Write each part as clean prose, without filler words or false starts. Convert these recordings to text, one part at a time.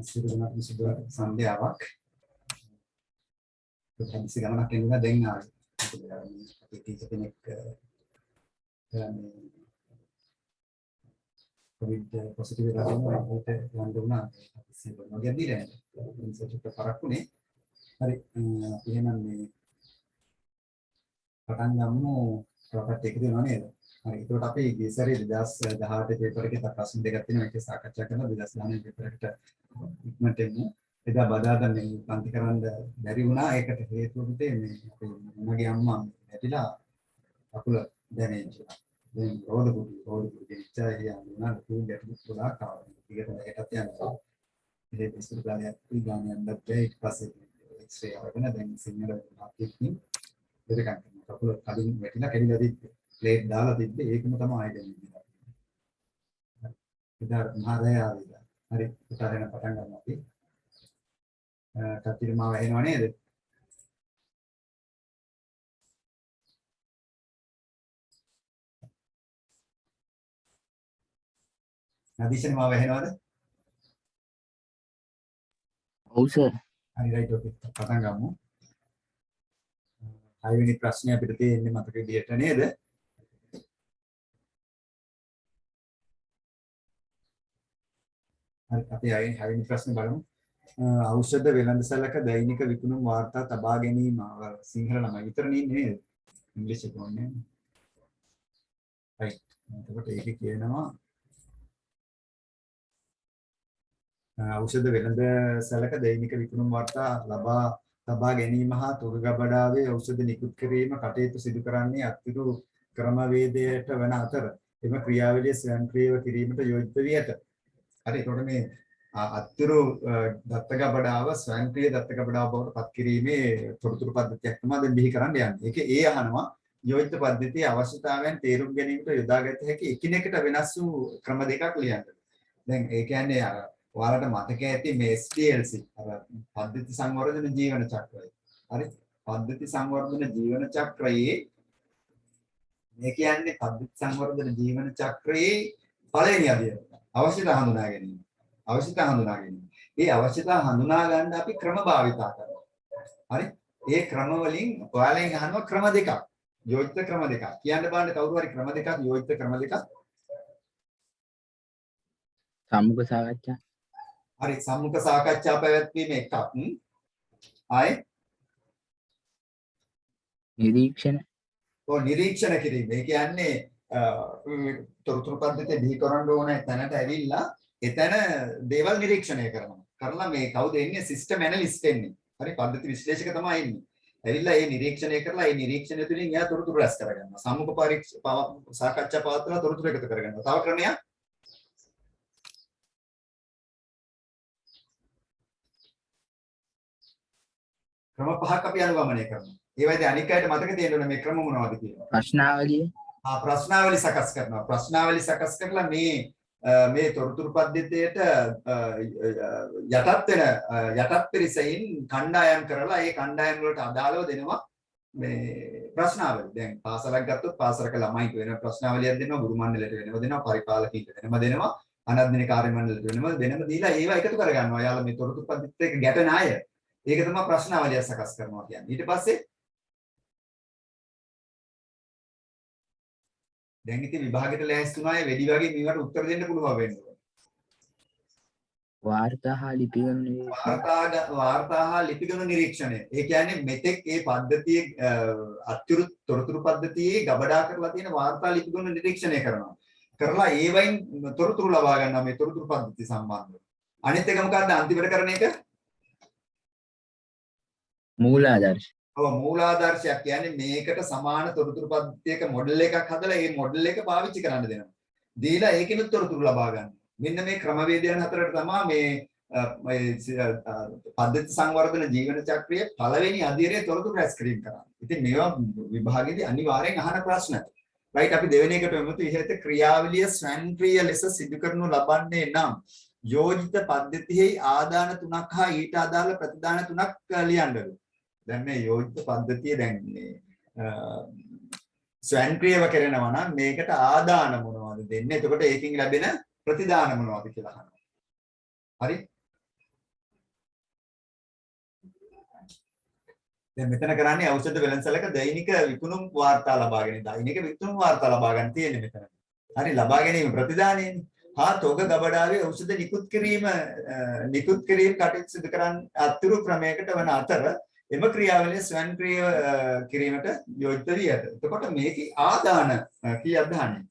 සිදුවන සුබ සන්ධ්‍යාවක් හදිසි ගමනක් එන්න දැන් ආවේ. අපි ටීචර් කෙනෙක් කොවිඩ් පොසිටිව් එකක් වුණා. ඒකට යන්න දුන්නා. අපි සිදුවන වගේ දීලා නැහැ. ඉන්සර්ට් එක පරක්කුනේ. හරි එහෙනම් මේ පටන් ගමු. ප්‍රොපර්ටි එක දෙනවා නේද? හරි ඒකට අපි ගියසරේ 2018 පේපර් එකේ ප්‍රශ්න දෙකක් තියෙනවා. ඒක සාකච්ඡා කරලා 2019 පේපර් එකට ඉක්මනට එමු. එදා බදාදා මේ පන්ති කරන්න බැරි වුණා. ඒකට හේතුව පුතේ මේ අපේ මගේ අම්මා ඇටිලා අකුල ඩැමේජ් වුණා. දැන් රෝද කුඩු ගෙච්චා යනවා කුඩු ගැටලු ගොඩාක් ආවා. ටිකට ඒකත් යනවා. ඒ පිස්සු ගානක් යන්නත් බැහැ. ඊට පස්සේ එක්ස්රේ අරගෙන දැන් සිගනල් මාර්කටින් දෙකක් කරනවා. අකුල කලින් වැටිලා කැඩිලා තිබ්බේ. ප්ලේට් දාලා තිබ්බේ ඒකම තමයි ආයෙත් දෙන්නේ. ඉතින් මහරය ආවිලා. හරි උදාහරණ පටන් ගමු අපි. කටිට මාව ඇහෙනව නේද? නදීෂන් මාව ඇහෙනවද? ඔව් සර්. හරි රයිට් ඔකේ පටන් ගමු. 6 වෙනි ප්‍රශ්නේ අපිට තියෙන්නේ මතක විදියට නේද? හරි අපි 6 වෙනි ප්‍රශ්නේ බලමු. ඖෂධ වෙළඳසැලක දෛනික විකුණුම් වාර්තා තබා ගැනීම සිංහල ළමයි විතර නේද? ඉංග්‍රීසි කොන්නේ. රයිට්. එතකොට ඒකේ කියනවා ඖෂධ වෙළඳසැලක දෛනික විකුණුම් වාර්තා තබා ගැනීම හා තුරුගබඩාවේ ඖෂධ නිකුත් කිරීම කටයුතු සිදු කරන්නේ අත්තිරු ක්‍රමවේදයට වන අතර එම ක්‍රියාවලිය ස්වයංක්‍රීයව කිරීමට යෝජිත වී ඇත. හරි එතකොට මේ අත්තිරු දත්තගබඩාව ස්වයංක්‍රීය දත්තගබඩාව බවට පත් කිරීමේ තොරතුරු පද්ධතියක් තමයි දැන් බිහි කරන්න යන්නේ. ඒකේ අහනවා යෝජිත පද්ධතියේ අවශ්‍යතාවයන් තේරුම් ගැනීමට යොදාගත හැකි එකිනෙකට වෙනස් වූ ක්‍රම දෙකක් ලියන්න. දැන් ඒ කියන්නේ අර ඔයාලට මතක ඇති මේ SDLC අර පද්ධති සංවර්ධන ජීවන චක්‍රය. හරි පද්ධති සංවර්ධන ජීවන චක්‍රයේ මේ කියන්නේ පද්ධති සංවර්ධන ජීවන චක්‍රයේ පළවෙනි අදියර අවශ්‍යතා හඳුනා ගැනීම. අවශ්‍යතා හඳුනා ගැනීම. මේ අවශ්‍යතා හඳුනා ගන්න අපි ක්‍රම භාවිතා කරනවා. හරි ඒ ක්‍රම වලින් ඔයාලෙන් අහනවා ක්‍රම දෙකක්. යෝජිත ක්‍රම දෙකක්. කියන්න බලන්න කවුරු හරි ක්‍රම දෙකක් යෝජිත ක්‍රම දෙකක්. සම්මුඛ සාකච්ඡා. හරි සම්මුඛ සාකච්ඡා පැවැත්වීම එකක්. ආයේ නිරීක්ෂණ. ඔව් නිරීක්ෂණ කිරීම. ඒ කියන්නේ තොරතුරු පද්ධතිය බිහි කරන්න ඕන තැනට ඇවිල්ලා එතන දේවල් නිරීක්ෂණය කරනවා. කරලා මේ කවුද එන්නේ සිස්ටම් ඇනලිස්ට් එන්නේ. හරි පද්ධති විශ්ලේෂක තමයි එන්නේ. ඇවිල්ලා ඒ නිරීක්ෂණය කරලා ඒ නිරීක්ෂණය තුළින් එයා තොරතුරු රැස් කරගන්නවා. සම්මුඛ සාකච්ඡා පවත්වලා තොරතුරු එකතු කරගන්නවා. තව ක්‍රමයක් ක්‍රම පහක් අපි අනුගමනය කරනවා. ඒ වයිද අනික් අයට මතක තියෙන්න මේ ක්‍රම මොනවද කියලා. ප්‍රශ්නාවලිය. ප්‍රශ්නාවලි සකස් කරනවා. ප්‍රශ්නාවලි සකස් කරලා මේ තොරතුරු පද්ධතියට යටත් පිරිසෙන් කණ්ඩායම් කරලා ඒ කණ්ඩායම් වලට අදාළව දෙනවා මේ ප්‍රශ්නාවලි. දැන් පාසලක් ගත්තොත් පාසලක ළමයිට වෙන ප්‍රශ්නාවලියක් දෙනවා, ගුරු මණ්ඩලයට වෙනම දෙනවා, පරිපාලකීන්ට වෙනම දෙනවා, අනධ්‍යයන කාර්ය මණ්ඩලයට වෙනම දීලා ඒවා එකතු කරගන්නවා. යාළුවා මේ තොරතුරු පද්ධතියට එක ගැටෙන අය. ඒක තමයි ප්‍රශ්නාවලිය සකස් කරනවා කියන්නේ. ඊට පස්සේ දැන් ඉතින් විභාගෙට ලෑස්ති වුණාය වෙඩි වගේ මේවට උත්තර දෙන්න පුළුවන් වෙනවා. වාර්තා හා ලිපිගණු වාර්තා හා ලිපිගණු නිරීක්ෂණය. ඒ කියන්නේ මෙතෙක් මේ පද්ධතියේ අත්‍යුරු තොරතුරු පද්ධතියේ ගබඩා කරලා තියෙන වාර්තා ලිපිගණු නිරීක්ෂණය කරනවා. කරලා ඒවයින් තොරතුරු ලබා ගන්නවා මේ තොරතුරු පද්ධතිය සම්බන්ධව. අනිත් එක මොකක්ද අන්තිමට කරන එක? මූලාදර්ශ. ඔව් මූලාදර්ශයක් කියන්නේ මේකට සමාන තොරතුරු පද්ධතියක මොඩල් එකක් හදලා ඒ මොඩල් එක පාවිච්චි කරන්න දෙනවා. දීලා ඒකෙනුත් තොරතුරු ලබා ගන්න. මෙන්න මේ ක්‍රමවේදයන් හතරට තමයි මේ පද්ධති සංවර්ධන ජීවන චක්‍රයේ පළවෙනි අදියරේ තොරතුරු රැස් කිරීම කරන්නේ. ඉතින් මේවා විභාගයේදී අනිවාර්යෙන් අහන ප්‍රශ්න. රයිට් අපි දෙවෙනි එකට එමුතු ඉහත ක්‍රියාවලිය ස්වයංක්‍රීය ලෙස සිදු කරනු ලබන්නේ නම් යෝජිත පද්ධතියේ ආදාන තුනක් හා ඊට අදාළ ප්‍රතිදාන තුනක් ලියන්නලු. දැන් මේ යෝජිත පද්ධතිය දැන් මේ ස්වයංක්‍රීයව කරනවා නම් මේකට ආදාන මොනවද දෙන්නේ? එතකොට ඒකෙන් ලැබෙන ප්‍රතිදාන මොනවද කියලා අහනවා. හරි? දැන් මෙතන කරන්නේ ඖෂධ වෙළඳසැලක දෛනික විකුණුම් වාර්තා ලබාගෙන දෛනික විකුණුම් වාර්තා ලබා ගන්න තියෙන්නේ මෙතන. හරි ලබා ගැනීම ප්‍රතිදානයනේ. තොග ගබඩාවේ ඖෂධ නිකුත් කිරීම කටයුතු සිදු කරන්න අතුරු ක්‍රමයකට වන අතර එම ක්‍රියාවලිය ස්වයංක්‍රීය කිරීමට යෝජිත වී ඇත. එතකොට මේකේ ආදාන කීයක් දාන්නේ?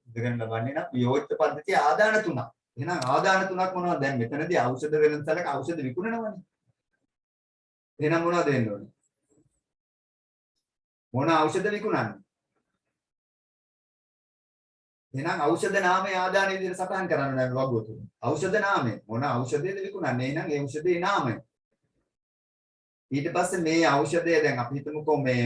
ඉගෙන ලබන්නේ නම් යෝජිත පද්ධතිය ආදාන 3ක්. එහෙනම් ආදාන 3ක් මොනවද? දැන් මෙතනදී ඖෂධ වෙළඳසැලක ඖෂධ විකුණනවනේ. එහෙනම් මොනවද වෙන්න ඕනේ? මොන ඖෂධ විකුණන්නේ? එහෙනම් ඖෂධ නාමය ආදාන විදිහට සටහන් කරන්න නම් වගුව තුන. ඖෂධ නාමය මොන ඖෂධයද විකුණන්නේ? එහෙනම් ඒ ඖෂධයේ නාමය. ඊට පස්සේ මේ ඖෂධය දැන් අපි හිතමුකෝ මේ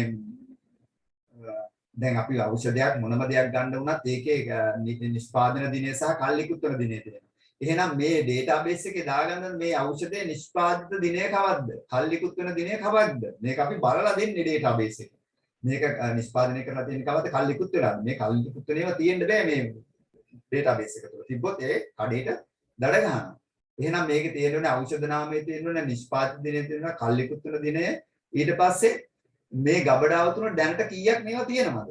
දැන් අපි ඖෂධයක් මොනම දෙයක් ගන්න වුණත් ඒකේ නිෂ්පාදන දිනය සහ කල්ලිකුත් වන දිනය තියෙනවා. එහෙනම් මේ ඩේටාබේස් එකේ දාගන්න මේ ඖෂධයේ නිෂ්පාදිත දිනය කවද්ද? කල්ලිකුත් වන දිනය කවද්ද? මේක අපි බලලා දෙන්නේ ඩේටාබේස් එකේ. මේක නිෂ්පාදනය කරලා තියෙන කවද්ද? කල්ලිකුත් වෙලාද? මේ කල්ලිකුත් වෙන ඒවා තියෙන්න බෑ මේ ඩේටාබේස් එක තුළ. තිබ්බොත් ඒ කඩේට දඩ ගන්නවා. එහෙනම් මේකේ තියෙන්නේ ඖෂධ නාමයේ තියෙන්නේ නිෂ්පාදිත දිනය තියෙනවා කල්ලිකුත් වන දිනය. ඊට පස්සේ මේ ගබඩාව තුන දැනට කීයක් මේවා තියෙනවද?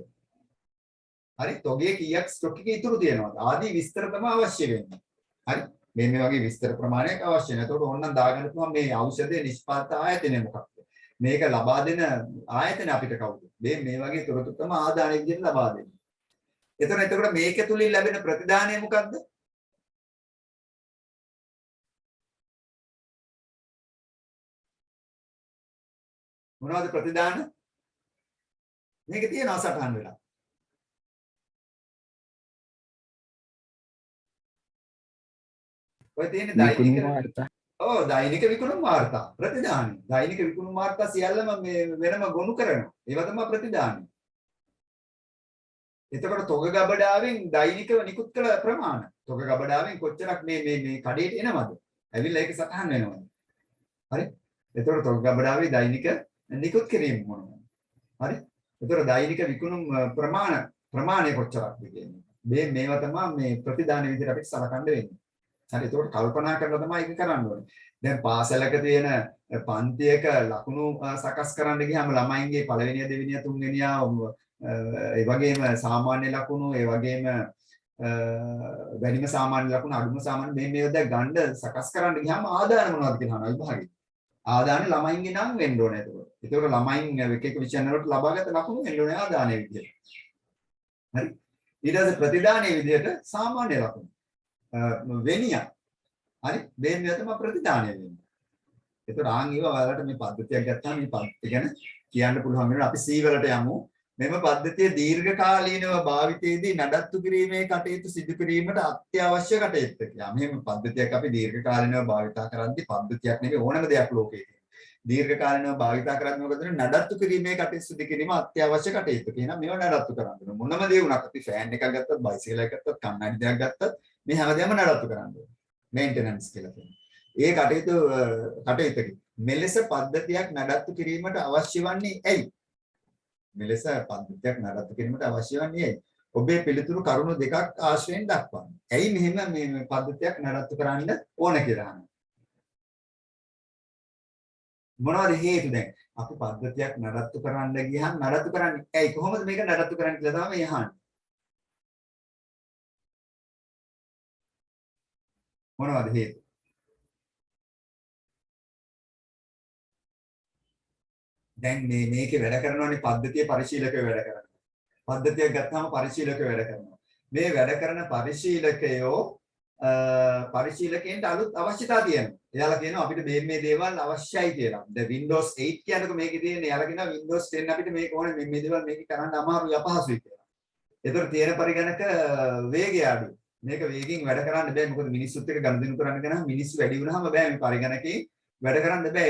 හරි තොගේ කීයක් ස්ටොක් එකේ ඉතුරු තියෙනවද? ආදී විස්තර තමයි අවශ්‍ය වෙන්නේ. හරි මේ වගේ විස්තර ප්‍රමාණයක් අවශ්‍ය නැහැ. එතකොට ඕනනම් දාගන්න පුළුවන් මේ ඖෂධයේ නිෂ්පාදිත ආයතනය මොකක්ද? මේක ලබා දෙන ආයතන අපිට කවුද? මේ වගේ තොරතුරු තමයි ආදාන විදිහට ලබා දෙන්නේ. එතකොට මේක තුලින් ලැබෙන ප්‍රතිදානය මොකක්ද? මොනවද ප්‍රතිදාන? මේක තියෙනවා සටහන් වෙලා. ඔය තියෙන්නේ දෛනික වාර්තා. ඔව් දෛනික විකුණුම් වාර්තා ප්‍රතිදාන. දෛනික විකුණුම් වාර්තා සියල්ලම මේ වෙනම ගොනු කරනවා. ඒවා තමයි ප්‍රතිදාන. එතකොට තොග ගබඩාවෙන් දෛනිකව නිකුත් කළ ප්‍රමාණ. තොග ගබඩාවෙන් කොච්චරක් මේ කඩේට එනවද? ඇවිල්ලා ඒක සටහන් වෙනවද? හරි? එතකොට තොග ගබඩාවේ දෛනික නිකුත් කිරීම මොනවද? හරි? එතකොට දෛනික විකුණුම් ප්‍රමාණය කොච්චරක්ද කියන්නේ. මේවා තමයි මේ ප්‍රතිදාන විදිහට අපිට සලකන්න වෙන්නේ. හරි එතකොට කල්පනා කරලා තමයි ඒක කරන්න ඕනේ. දැන් පාසලක තියෙන පන්තියක ලකුණු සකස් කරන්න ගියාම ළමයින්ගේ පළවෙනිය දෙවෙනිය තුන්වෙනියා ඒ වගේම සාමාන්‍ය ලකුණු ඒ වගේම වැඩිම සාමාන්‍ය ලකුණු අඩුම සාමාන්‍ය මේ දැන් ගන්න සකස් කරන්න ගියාම ආදාන මොනවද කියලා අහනවා විභාගෙ. ආදාන ළමයින්ගේ නම් වෙන්න ඕනේ එතකොට. ඒතකොට ළමයින් එක එක විෂයන් වලට ලබාගත් ලකුණු වෙන්න ඕනේ ආදානයේ විදිහට. හරි. ඊට පස්සේ ප්‍රතිදානයේ විදිහට සාමාන්‍ය ලකුණු. වෙනිය. හරි. මේ තමයි ප්‍රතිදානය වෙන්නේ. ඒතකොට ආන් ඊව ඔයාලට මේ පද්ධතියක් ගත්තාම මේ පද්ධතිය ගැන කියන්න පුළුවන් වෙනවා. අපි C වලට යමු. මෙම පද්ධතිය දීර්ඝකාලීනව භාවිතයේදී නඩත්තු කිරීමේ කටයුතු සිදු කිරීමට අත්‍යවශ්‍ය කටයුත්තක්. මෙහෙම පද්ධතියක් අපි දීර්ඝකාලීනව භාවිතා කරද්දී පද්ධතියක් නෙවෙයි ඕනම දෙයක් ලෝකේ තියෙන. දීර්ඝකාලීනව භාවිතා කරද්දී මොකද වෙන්නේ? නඩත්තු කිරීමේ කටයුතු සිදු කිරීම අත්‍යවශ්‍ය කටයුත්තක්. එහෙනම් මේවා නඩත්තු කරන්න ඕනේ. මොනම දේ වුණත් අපි ෆෑන් එකක් ගත්තත්, බයිසිකල් එකක් ගත්තත්, කන්නඩි දෙයක් ගත්තත් මේ හැමදේම නඩත්තු කරන්න ඕනේ. මේන්ටෙනන්ස් කියලා කියනවා. ඒ කටයුත්තක මෙලෙස පද්ධතියක් නඩත්තු කිරීමට අවශ්‍ය වන්නේ ඇයි? මෙලෙස පද්ධතියක් නඩත්තු කිරීමට අවශ්‍ය වන්නේ ඇයි? ඔබේ පිළිතුරු කරුණු දෙකක් ආශ්‍රයෙන් දක්වන්න. ඇයි මෙහෙම මේ පද්ධතියක් නඩත්තු කරන්න ඕන කියලා අහනවා. මොනවද හේතු දැන්? අපි පද්ධතියක් නඩත්තු කරන්න ගියහම නඩත්තු කරන්නේ ඇයි? කොහොමද මේක නඩත්තු කරන්නේ කියලා තමයි අහන්නේ. මොනවද හේතු? දැන් මේකේ වැඩ කරනවානේ පද්ධතිය පරිශීලකව වැඩ කරනවා. පද්ධතියක් ගත්තාම පරිශීලකව වැඩ කරනවා. මේ වැඩ කරන පරිශීලකයන්ට අලුත් අවශ්‍යතා තියෙනවා. එයාලා කියනවා අපිට මේ දේවල් අවශ්‍යයි කියලා. දැන් Windows 8 කියනකොට මේකේ තියෙන්නේ එයාලා කියනවා Windows 10 අපිට මේක ඕනේ මේ දේවල් මේක කරන්න අමාරුයි අපහසුයි කියලා. ඒතර තියෙන පරිගණක වේගය අඩුයි. මේක වේගින් වැඩ කරන්න බෑ මොකද මිනිස්සුත් එක්ක ගනුදෙනු කරන්න ගියාම මිනිස්සු වැඩි වුණාම බෑ මේ පරිගණකේ වැඩ කරන්න බෑ.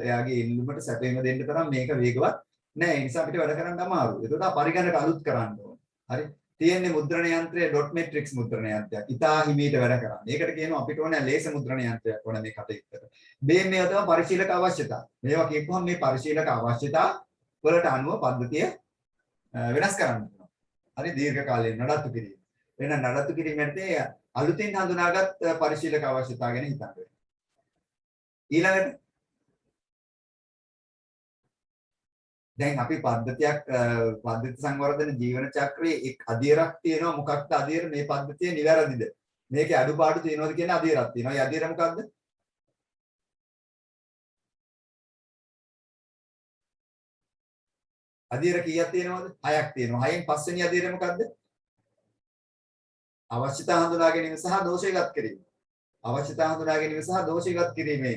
එයාගේ ඉල්ලුමට සැපෙම දෙන්න තරම් මේක වේගවත් නෑ. ඒ නිසා අපිට වැඩ කරන්න අමාරුයි. ඒකට පරිගණක අලුත් කරන්න ඕනේ. හරි. තියෙන්නේ මුද්‍රණ යන්ත්‍රය ඩොට් මැට්‍රික්ස් මුද්‍රණ යන්ත්‍රයක්. ඉතා හිමීට වැඩ කරන්නේ. ඒකට කියනවා අපිට ඕනේ ලේසර් මුද්‍රණ යන්ත්‍රයක් ඕනේ මේ කටයුත්තට. මේවා තමයි පරිශීලක අවශ්‍යතා. මේවා කියපුවම මේ පරිශීලක අවශ්‍යතා වලට අනුව පද්ධතිය වෙනස් කරන්න වෙනවා. හරි දීර්ඝකාලීන නඩත්තු කිරීම. වෙන නඩත්තු කිරීමේදී අලුතින් හඳුනාගත් පරිශීලක අවශ්‍යතා ගැන හිතන්න වෙනවා. ඊළඟට දැන් අපි පද්ධති සංවර්ධන ජීවන චක්‍රයේ එක් අධීරක් තියෙනවා. මොකක්ද අධීර? මේ පද්ධතිය නිවැරදිද? මේකේ අඩුපාඩු තියෙනවද කියන අධීරක් තියෙනවා. ඒ අධීර මොකක්ද? අධීර කීයක් තියෙනවද? 6ක් තියෙනවා. 6න් පස්වෙනි අධීර මොකක්ද? අවශ්‍යතා හඳුනා ගැනීම සහ දෝෂ ඉවත් කිරීම. අවශ්‍යතා හඳුනා ගැනීම සහ දෝෂ ඉවත් කිරීමේ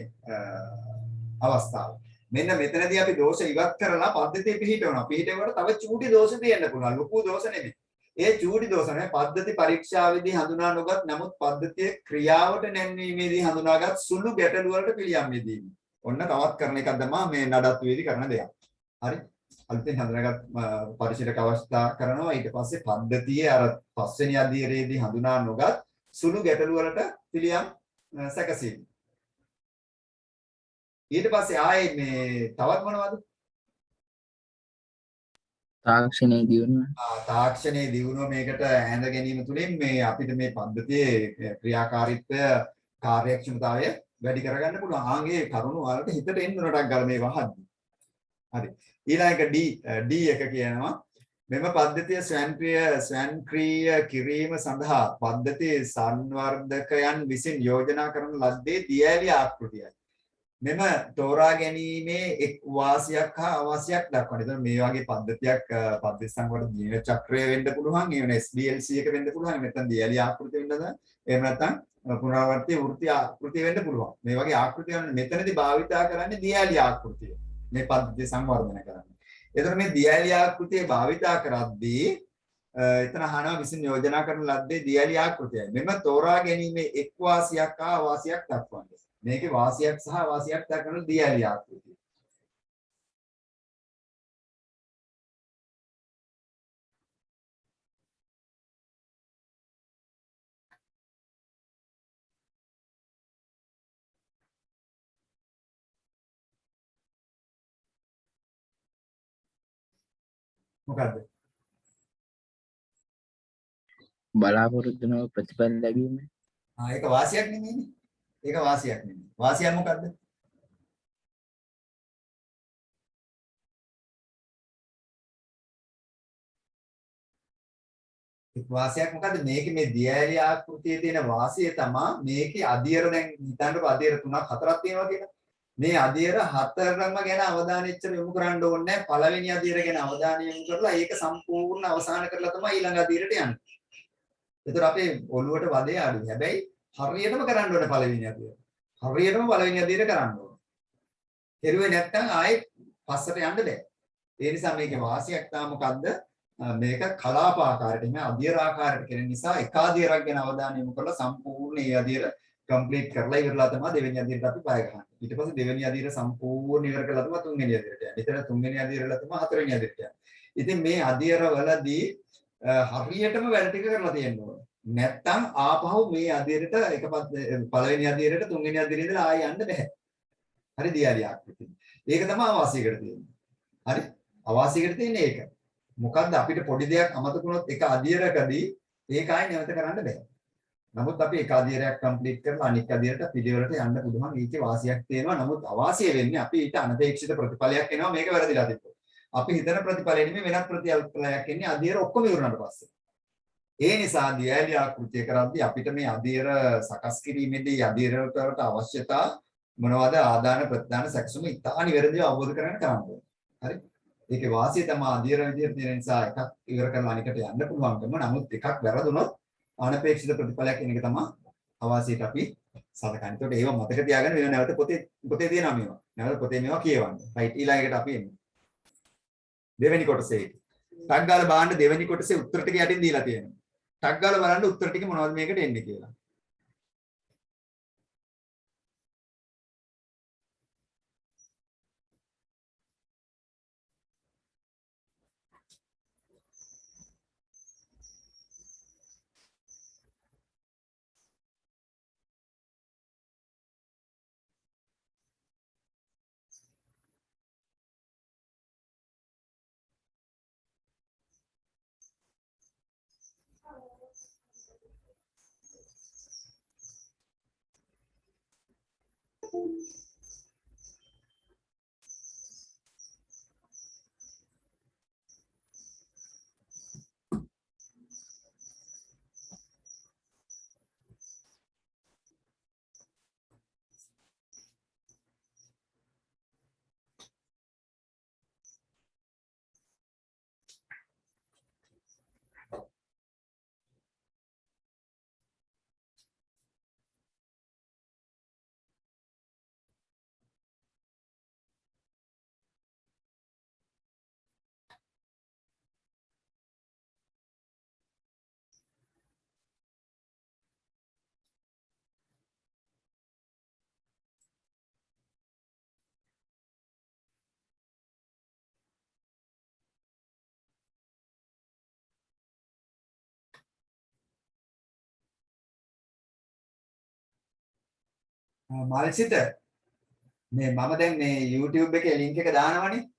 අවස්ථාව. මෙන්න මෙතනදී අපි දෝෂ ඉවත් කරලා පද්ධතිය පිළිහිටවනවා. පිළිහිටවුවට තව චූටි දෝෂ තියෙන්න පුළුවන්. ලොකු දෝෂ නෙමෙයි. ඒ චූටි දෝෂ නෙමෙයි පද්ධති පරීක්ෂාවේදී හඳුනා නොගත් නමුත් පද්ධතියේ ක්‍රියාවට නැන්වීමේදී හඳුනාගත් සුළු ගැටලු වලට පිළියම් යෙදීම. ඔන්න තවත් කරන එකක් තමයි මේ නඩත්තුවේදී කරන දෙයක්. හරි? අලුතෙන් හඳුනාගත් පරිශීලක අවස්ථා කරනවා. ඊට පස්සේ පද්ධතියේ අර පස්වෙනි අධීරයේදී හඳුනා නොගත් සුළු ගැටලු වලට පිළියම් සැකසීම. ඊට පස්සේ ආයේ මේ තවත් මොනවද? තාක්ෂණයේ දියුණුව. තාක්ෂණයේ දියුණුව මේකට ඇඳ ගැනීම තුළින් මේ අපිට මේ පද්ධතියේ ක්‍රියාකාරීත්වය කාර්යක්ෂමතාවය වැඩි කරගන්න පුළුවන්. ආන්ගේ කරුණු වලට හිතට එන්න උනටක් ගල මේ වහද්දි. හරි. ඊළඟ D එක කියනවා මෙම පද්ධතිය ස්වයංක්‍රීය කිරීම සඳහා පද්ධති සංවර්ධකයන් විසින් යෝජනා කරන ලද්දේ දියැලි ආකෘතියයි. මෙම තෝරා ගැනීමේ එක් වාසියක් හා අවාසියක් දක්වන. එතන මේ වගේ පද්ධතියක් පද්ධති සංවර්ධන ජීවන චක්‍රය වෙන්න පුළුවන්. ඒ වෙන SDLC එක වෙන්න පුළුවන්. නැත්නම් දියැලි ආකෘතිය වෙන්නද? එහෙම නැත්නම් පුනරාවර්ති වෘත්ති ආකෘතිය වෙන්න පුළුවන්. මේ වගේ ආකෘතියන් මෙතනදී භාවිතා කරන්නේ දියැලි ආකෘතිය. මේ පද්ධතිය සංවර්ධනය කරන්නේ. එතකොට මේ දියැලි ආකෘතිය භාවිතා කරද්දී එතන අහනවා විසින් යෝජනා කරන ලද්දේ දියැලි ආකෘතියයි. මෙම තෝරා ගැනීමේ එක් වාසියක් හා අවාසියක් දක්වන්න. මේකේ වාසියක් සහ අවාසියක් දක්වන දියැලි ආකෘතිය. මොකද්ද? බලාපොරොත්තු නොව ප්‍රතිඵල ලැබීම. ඒක වාසියක් නෙමෙයිනේ. ඒක වාසියක් නෙමෙයි. වාසියක් මොකද්ද? වාසියක් මොකද්ද? මේකේ මේ දියැලි ආකෘතියේ තියෙන වාසිය තමයි මේකේ අදියර දැන් හිතන්නකො අදියර 3ක් 4ක් තියෙනවා කියලා. මේ අදියර හතරම ගැන අවධානය එච්චර යොමු කරන්න ඕනේ නැහැ. පළවෙනි අදියර ගැන අවධානය යොමු කරලා ඒක සම්පූර්ණ අවසන් කරලා තමයි ඊළඟ අදියරට යන්නේ. ඒතර අපේ ඔළුවට වදේ අඩුයි. හැබැයි හරියටම කරන්න ඕනේ පළවෙනි අදියර. හරියටම පළවෙනි අදියර කරන්න ඕනේ. කෙරුවේ නැත්නම් ආයෙත් පස්සට යන්න බෑ. ඒ නිසා මේකේ වාසියක් තමයි මොකද්ද? මේක කලාප ආකාරයට නෙමෙයි අධියර ආකාරයට කරන නිසා එක අධියරක් ගැන අවධානය යොමු කරලා සම්පූර්ණ ඒ අධියර කම්ප්ලීට් කරලා ඉවරලා තමයි දෙවෙනි අධියරට අපි පය ගහන්නේ. ඊට පස්සේ දෙවෙනි අධියර සම්පූර්ණ ඉවර කරලා තමයි තුන්වෙනි අධියරට යන්නේ. ඊතර තුන්වෙනි අධියරලා තමයි හතරවෙනි අධියරට යන්නේ. ඉතින් මේ අධියර වලදී හරියටම වැඩ ටික කරලා තියෙන්න ඕනේ. නැත්තම් ආපහු මේ අධියරට පළවෙනි අධියරට තුන්වෙනි අධියරේ ඉඳලා ආයෙ යන්න බෑ. හරි දියාරිය ආකෘතිය. ඒක තමයි අවාසියකට තියෙන්නේ. හරි අවාසියකට තියෙන්නේ ඒක. මොකද්ද අපිට පොඩි දෙයක් අමතක වුණොත් එක අධියරකදී ඒක ආයෙ නැවත කරන්න බෑ. නමුත් අපි එක අධියරයක් කම්ප්ලීට් කරලා අනිත් අධියරට පිළිවෙලට යන්න පුළුවන්. ඒකේ වාසියක් තියෙනවා. නමුත් අවාසිය වෙන්නේ අපි ඊට අනපේක්ෂිත ප්‍රතිඵලයක් එනවා මේක වැරදිලා තිබ්බොත්. අපි හිතන ප්‍රතිඵලෙ නෙමෙයි වෙනත් ප්‍රතිඵලයක් එන්නේ අධියර ඔක්කොම ඉවරනට පස්සේ. ඒ නිසා දියැලි ආකෘතිය කරද්දී අපිට මේ අධියර සකස් කිරීමේදී අධියරට අවශ්‍යතා මොනවද ආදාන ප්‍රතිදාන සැකසුම ඉතාලි නිවැරදිව අවබෝධ කරගන්න ඕනේ. හරි? ඒකේ වාසිය තමයි අධියර විදියට තියෙන නිසා එකක් ඉවර කරලා අනිකට යන්න පුළුවන්කම. නමුත් එකක් වැරදුනොත් අනපේක්ෂිත ප්‍රතිඵලයක් එන එක තමයි අවාසියට අපි සලකන්නේ. ඒකට ඒව මතක තියාගන්න වෙන නැවත පොතේ තියෙනවා මේවා. නැවත පොතේ මේවා කියවන්න. රයිට් ඊළඟට අපි එන්නේ. දෙවෙනි කොටසේ. ටග් ගාලා බලන්න දෙවෙනි කොටසේ උත්තර ටික යටින් දීලා තියෙනවා. ටග් ගාලා බලන්න උත්තර ටික මොනවද මේකට එන්නේ කියලා. මාල්සිත මේ මම දැන් මේ YouTube එකේ link එක දානවනේ.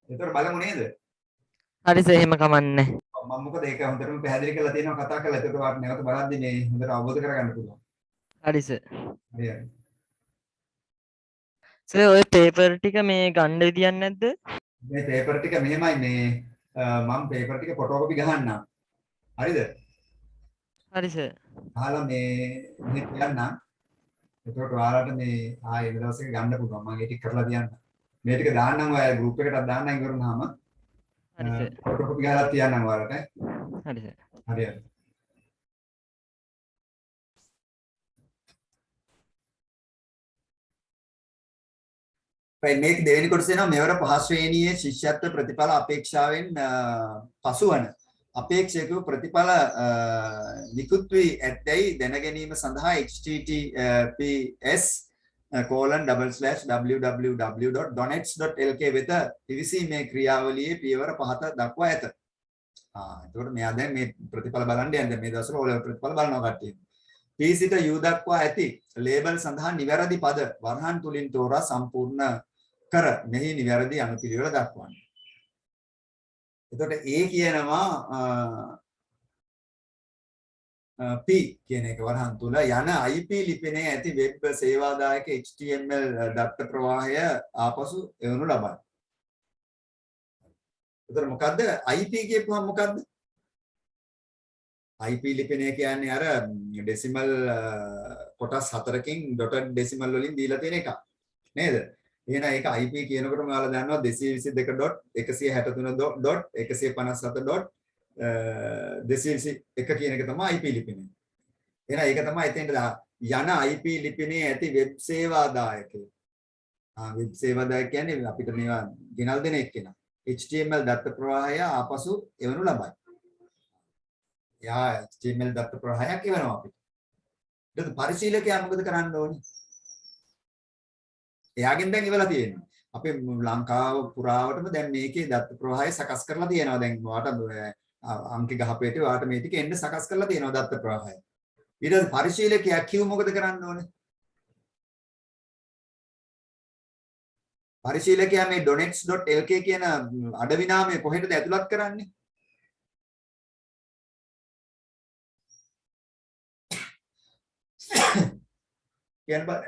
ඒතකොට බලමු නේද? හරි සර් එහෙම කමන්නේ. මම මොකද ඒක හොඳටම පැහැදිලි කරලා තියෙනවා කතා කරලා. ඒකට වාට නැවත බලද්දි මේ හොඳට අවබෝධ කරගන්න පුළුවන්. හරි සර්. හරි. සර් ඔය පේපර් ටික මේ ගන්න විදියක් නැද්ද? මේ පේපර් ටික මෙහෙමයි මේ මම පේපර් ටික ෆොටෝකොපි ගහන්නම්. හරිද? හරි සර්. අහලා මේ මෙහෙ කියන්නම්. එතකොට ඔයාලට මේ ආයෙ දවසක ගන්න පුළුවන්. මම ඒ ටික කරලා තියන්නම්. මේ ටික දාන්නම් ඔය ගෲප් එකටත් දාන්නම් ඉවරනහම. හරි සර්. ෆොටෝකොපි ගහලා තියන්නම් ඔයාලට. හරි සර්. හරි. මේක දෙවෙනි කොටස එනවා මෙවර පහ ශ්‍රේණියේ ශිෂ්‍යත්ව ප්‍රතිඵල අපේක්ෂාවෙන් පසුවන අපේක්ෂකව ප්‍රතිඵල නිකුත් වී ඇතැයි දැන ගැනීම සඳහා https://www.donets.lk වෙත පිවිසීමේ ක්‍රියාවලියේ පියවර පහත දක්වා ඇත. එතකොට මෙයා දැන් මේ ප්‍රතිඵල බලන්න යන්නේ මේ දවස්වල ඕල ප්‍රතිඵල බලනවා කට්ටිය. P සිට U දක්වා ඇති ලේබල් සඳහා නිවැරදි පද වරහන් තුලින් තෝරා සම්පූර්ණ කර මෙහි නිවැරදි අනුපිළිවෙල දක්වන්න. එතකොට A කියනවා P කියන එක වරහන් තුල යන IP ලිපිනේ ඇති වෙබ් සේවාදායක HTML දත්ත ප්‍රවාහය ආපසු එවනු ලබයි. එතකොට මොකද්ද IP කියපුවම මොකද්ද? IP ලිපිනේ කියන්නේ අර ඩෙසිමල් කොටස් 4කින් ඩොටඩ් ඩෙසිමල් වලින් දීලා තියෙන එක. නේද? එහෙනම් ඒක IP කියනකොටම ඔයාලා දන්නවා 222.157.257.221 කියන එක තමයි IP ලිපිනේ. එහෙනම් ඒක තමයි එතෙන්ට යන IP ලිපිනේ ඇති වෙබ් සේවාදායකය. වෙබ් සේවාදායක කියන්නේ අපිට මේවා ගෙනල් දෙන එක්කෙනා. HTML දත්ත ප්‍රවාහය ආපසු එවනු ලබයි. යා HTML දත්ත ප්‍රවාහයක් එවනවා අපිට. ඊට පරිශීලකයා මොකද කරන්න ඕනේ? එයාගෙන් දැන් ඉවලා තියෙනවා. අපේ ලංකාව පුරාවටම දැන් මේකේ දත්ත ප්‍රවාහය සකස් කරලා තියෙනවා. දැන් ඔයාලට අංක ගහපේට ඔයාලට මේ ටික එන්න සකස් කරලා තියෙනවා දත්ත ප්‍රවාහය. ඊට පස්සේ පරිශීලකයා කිව් මොකද කරන්න ඕනේ? පරිශීලකයා මේ donets.lk කියන අඩවි නාමය කොහෙටද ඇතුළත් කරන්නේ? කියන්න බෑ.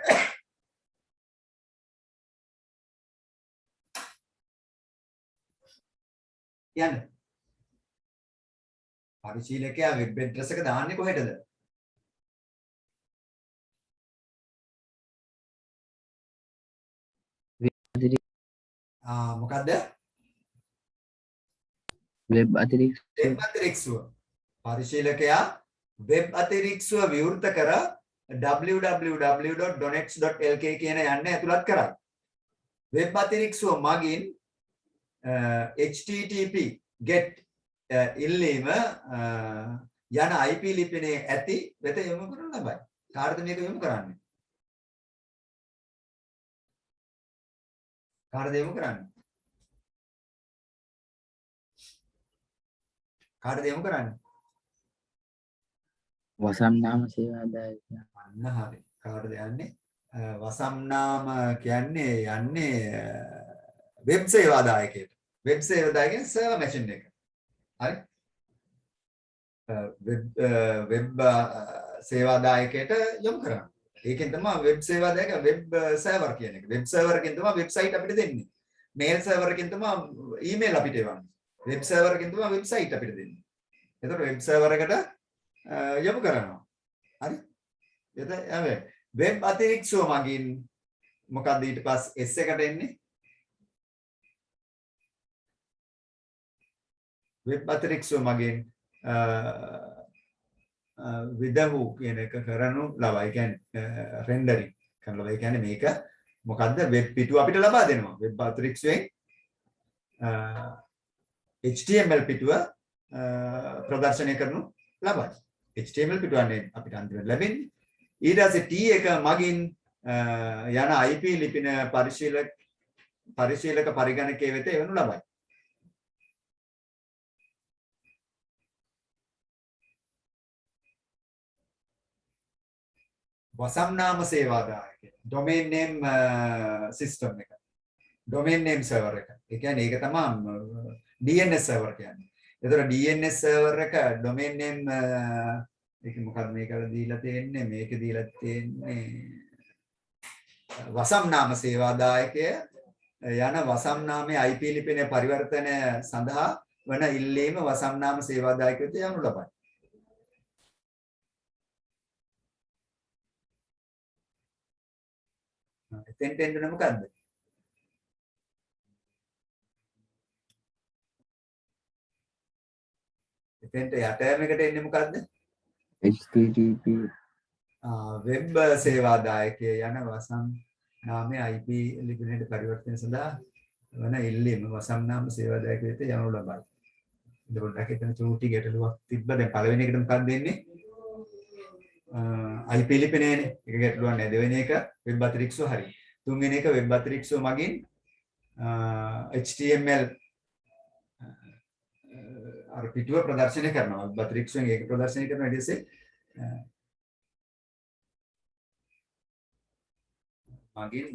කියන්න. පරිශීලකයා වෙබ් ඇඩ්‍රස් එක දාන්නේ කොහෙටද? මොකද්ද? වෙබ් අතිරික්ත වෙබ් අතිරික්සුව. පරිශීලකයා වෙබ් අතිරික්සුව විවෘත කර www.donets.lk කියන යන්න ඇතුළත් කරයි. වෙබ් අතිරික්සුව මගින් http get ඉල්ලීම යන IP ලිපිනේ ඇති වෙත යොමු කරන ලබයි. කාටද මේක යොමු කරන්නේ? කාටද යොමු කරන්නේ? කාටද යොමු කරන්නේ? වසන්නාම සේවාදායක. අන්න හරි. කාටද යන්නේ? වසම්නාම කියන්නේ යන්නේ වෙබ් සේවාදායකයට. වෙබ් සේවාදායකයන් සර්වර් මැෂින් එක. හරි? වෙබ් සේවාදායකයට යොමු කරනවා. ඒකෙන් තමයි වෙබ් සේවාදායක වෙබ් සර්වර් කියන එක. වෙබ් සර්වර් එකෙන් තමයි වෙබ්සයිට් අපිට දෙන්නේ. මේල් සර්වර් එකෙන් තමයි ඊමේල් අපිට එවන්නේ. වෙබ් සර්වර් එකෙන් තමයි වෙබ්සයිට් අපිට දෙන්නේ. එතකොට වෙබ් සර්වර් එකට යොමු කරනවා. හරි? එතන වෙබ් අතිරික්සව මගින් මොකක්ද ඊට පස්සේ S එකට එන්නේ? වෙබ් අතිරික්සව මගින් විදහු කියන එක කරනු ලබයි. කියන්නේ රෙන්ඩරින් කරන ලබයි. කියන්නේ මේක මොකද්ද වෙබ් පිටුව අපිට ලබා දෙනවා. වෙබ් අතිරික්සයෙන් HTML පිටුව ප්‍රදර්ශනය කරනු ලබයි. HTML පිටුවන්නේ අපිට අන්තිමට ලැබෙන්නේ. ඊට පස්සේ T එක මගින් යන IP ලිපින පරිශීලක පරිගණකයේ වෙත එවනු ලබයි. වසම් නාම සේවාදායක domain name system එක. domain name server එක. ඒ කියන්නේ ඒක තමයි DNS server කියන්නේ. ඒතර DNS server එක domain name ඒක මොකක්ද මේකට දීලා තියෙන්නේ? මේක දීලා තියෙන්නේ වසම් නාම සේවාදායකය යන වසම් නාමයේ IP ලිපිනේ පරිවර්තනය සඳහා වන ඉල්ලීම වසම් නාම සේවාදායකයට යනු ලබයි. එතෙන්ට එන්නේ මොකද්ද? එතෙන්ට යටෑමකට එන්නේ මොකද්ද? HTTP වෙබ් සේවාදායකය යන වසම් නාමයේ IP ලිපිනයට පරිවර්තනය සඳහා වන ඉල්ලීම වසම් නාම සේවාදායකයට යනු ලබයි. ඒකට එතන චූටි ගැටලුවක් තිබ්බ. දැන් පළවෙනි එකට මොකක්ද දෙන්නේ? IP ලිපිනේනේ. ඒක ගැටලුවක් නෑ. දෙවෙනි එක වෙබ් අතිරික්ෂව හරි. තුන්වෙනි එක වෙබ් අතිරික්ෂව මගින් HTML අර පිටුව ප්‍රදර්ශනය කරනවා. වෙබ් අතිරික්ෂවෙන් ඒක ප්‍රදර්ශනය කරනවා. ඊට පස්සේ මගින්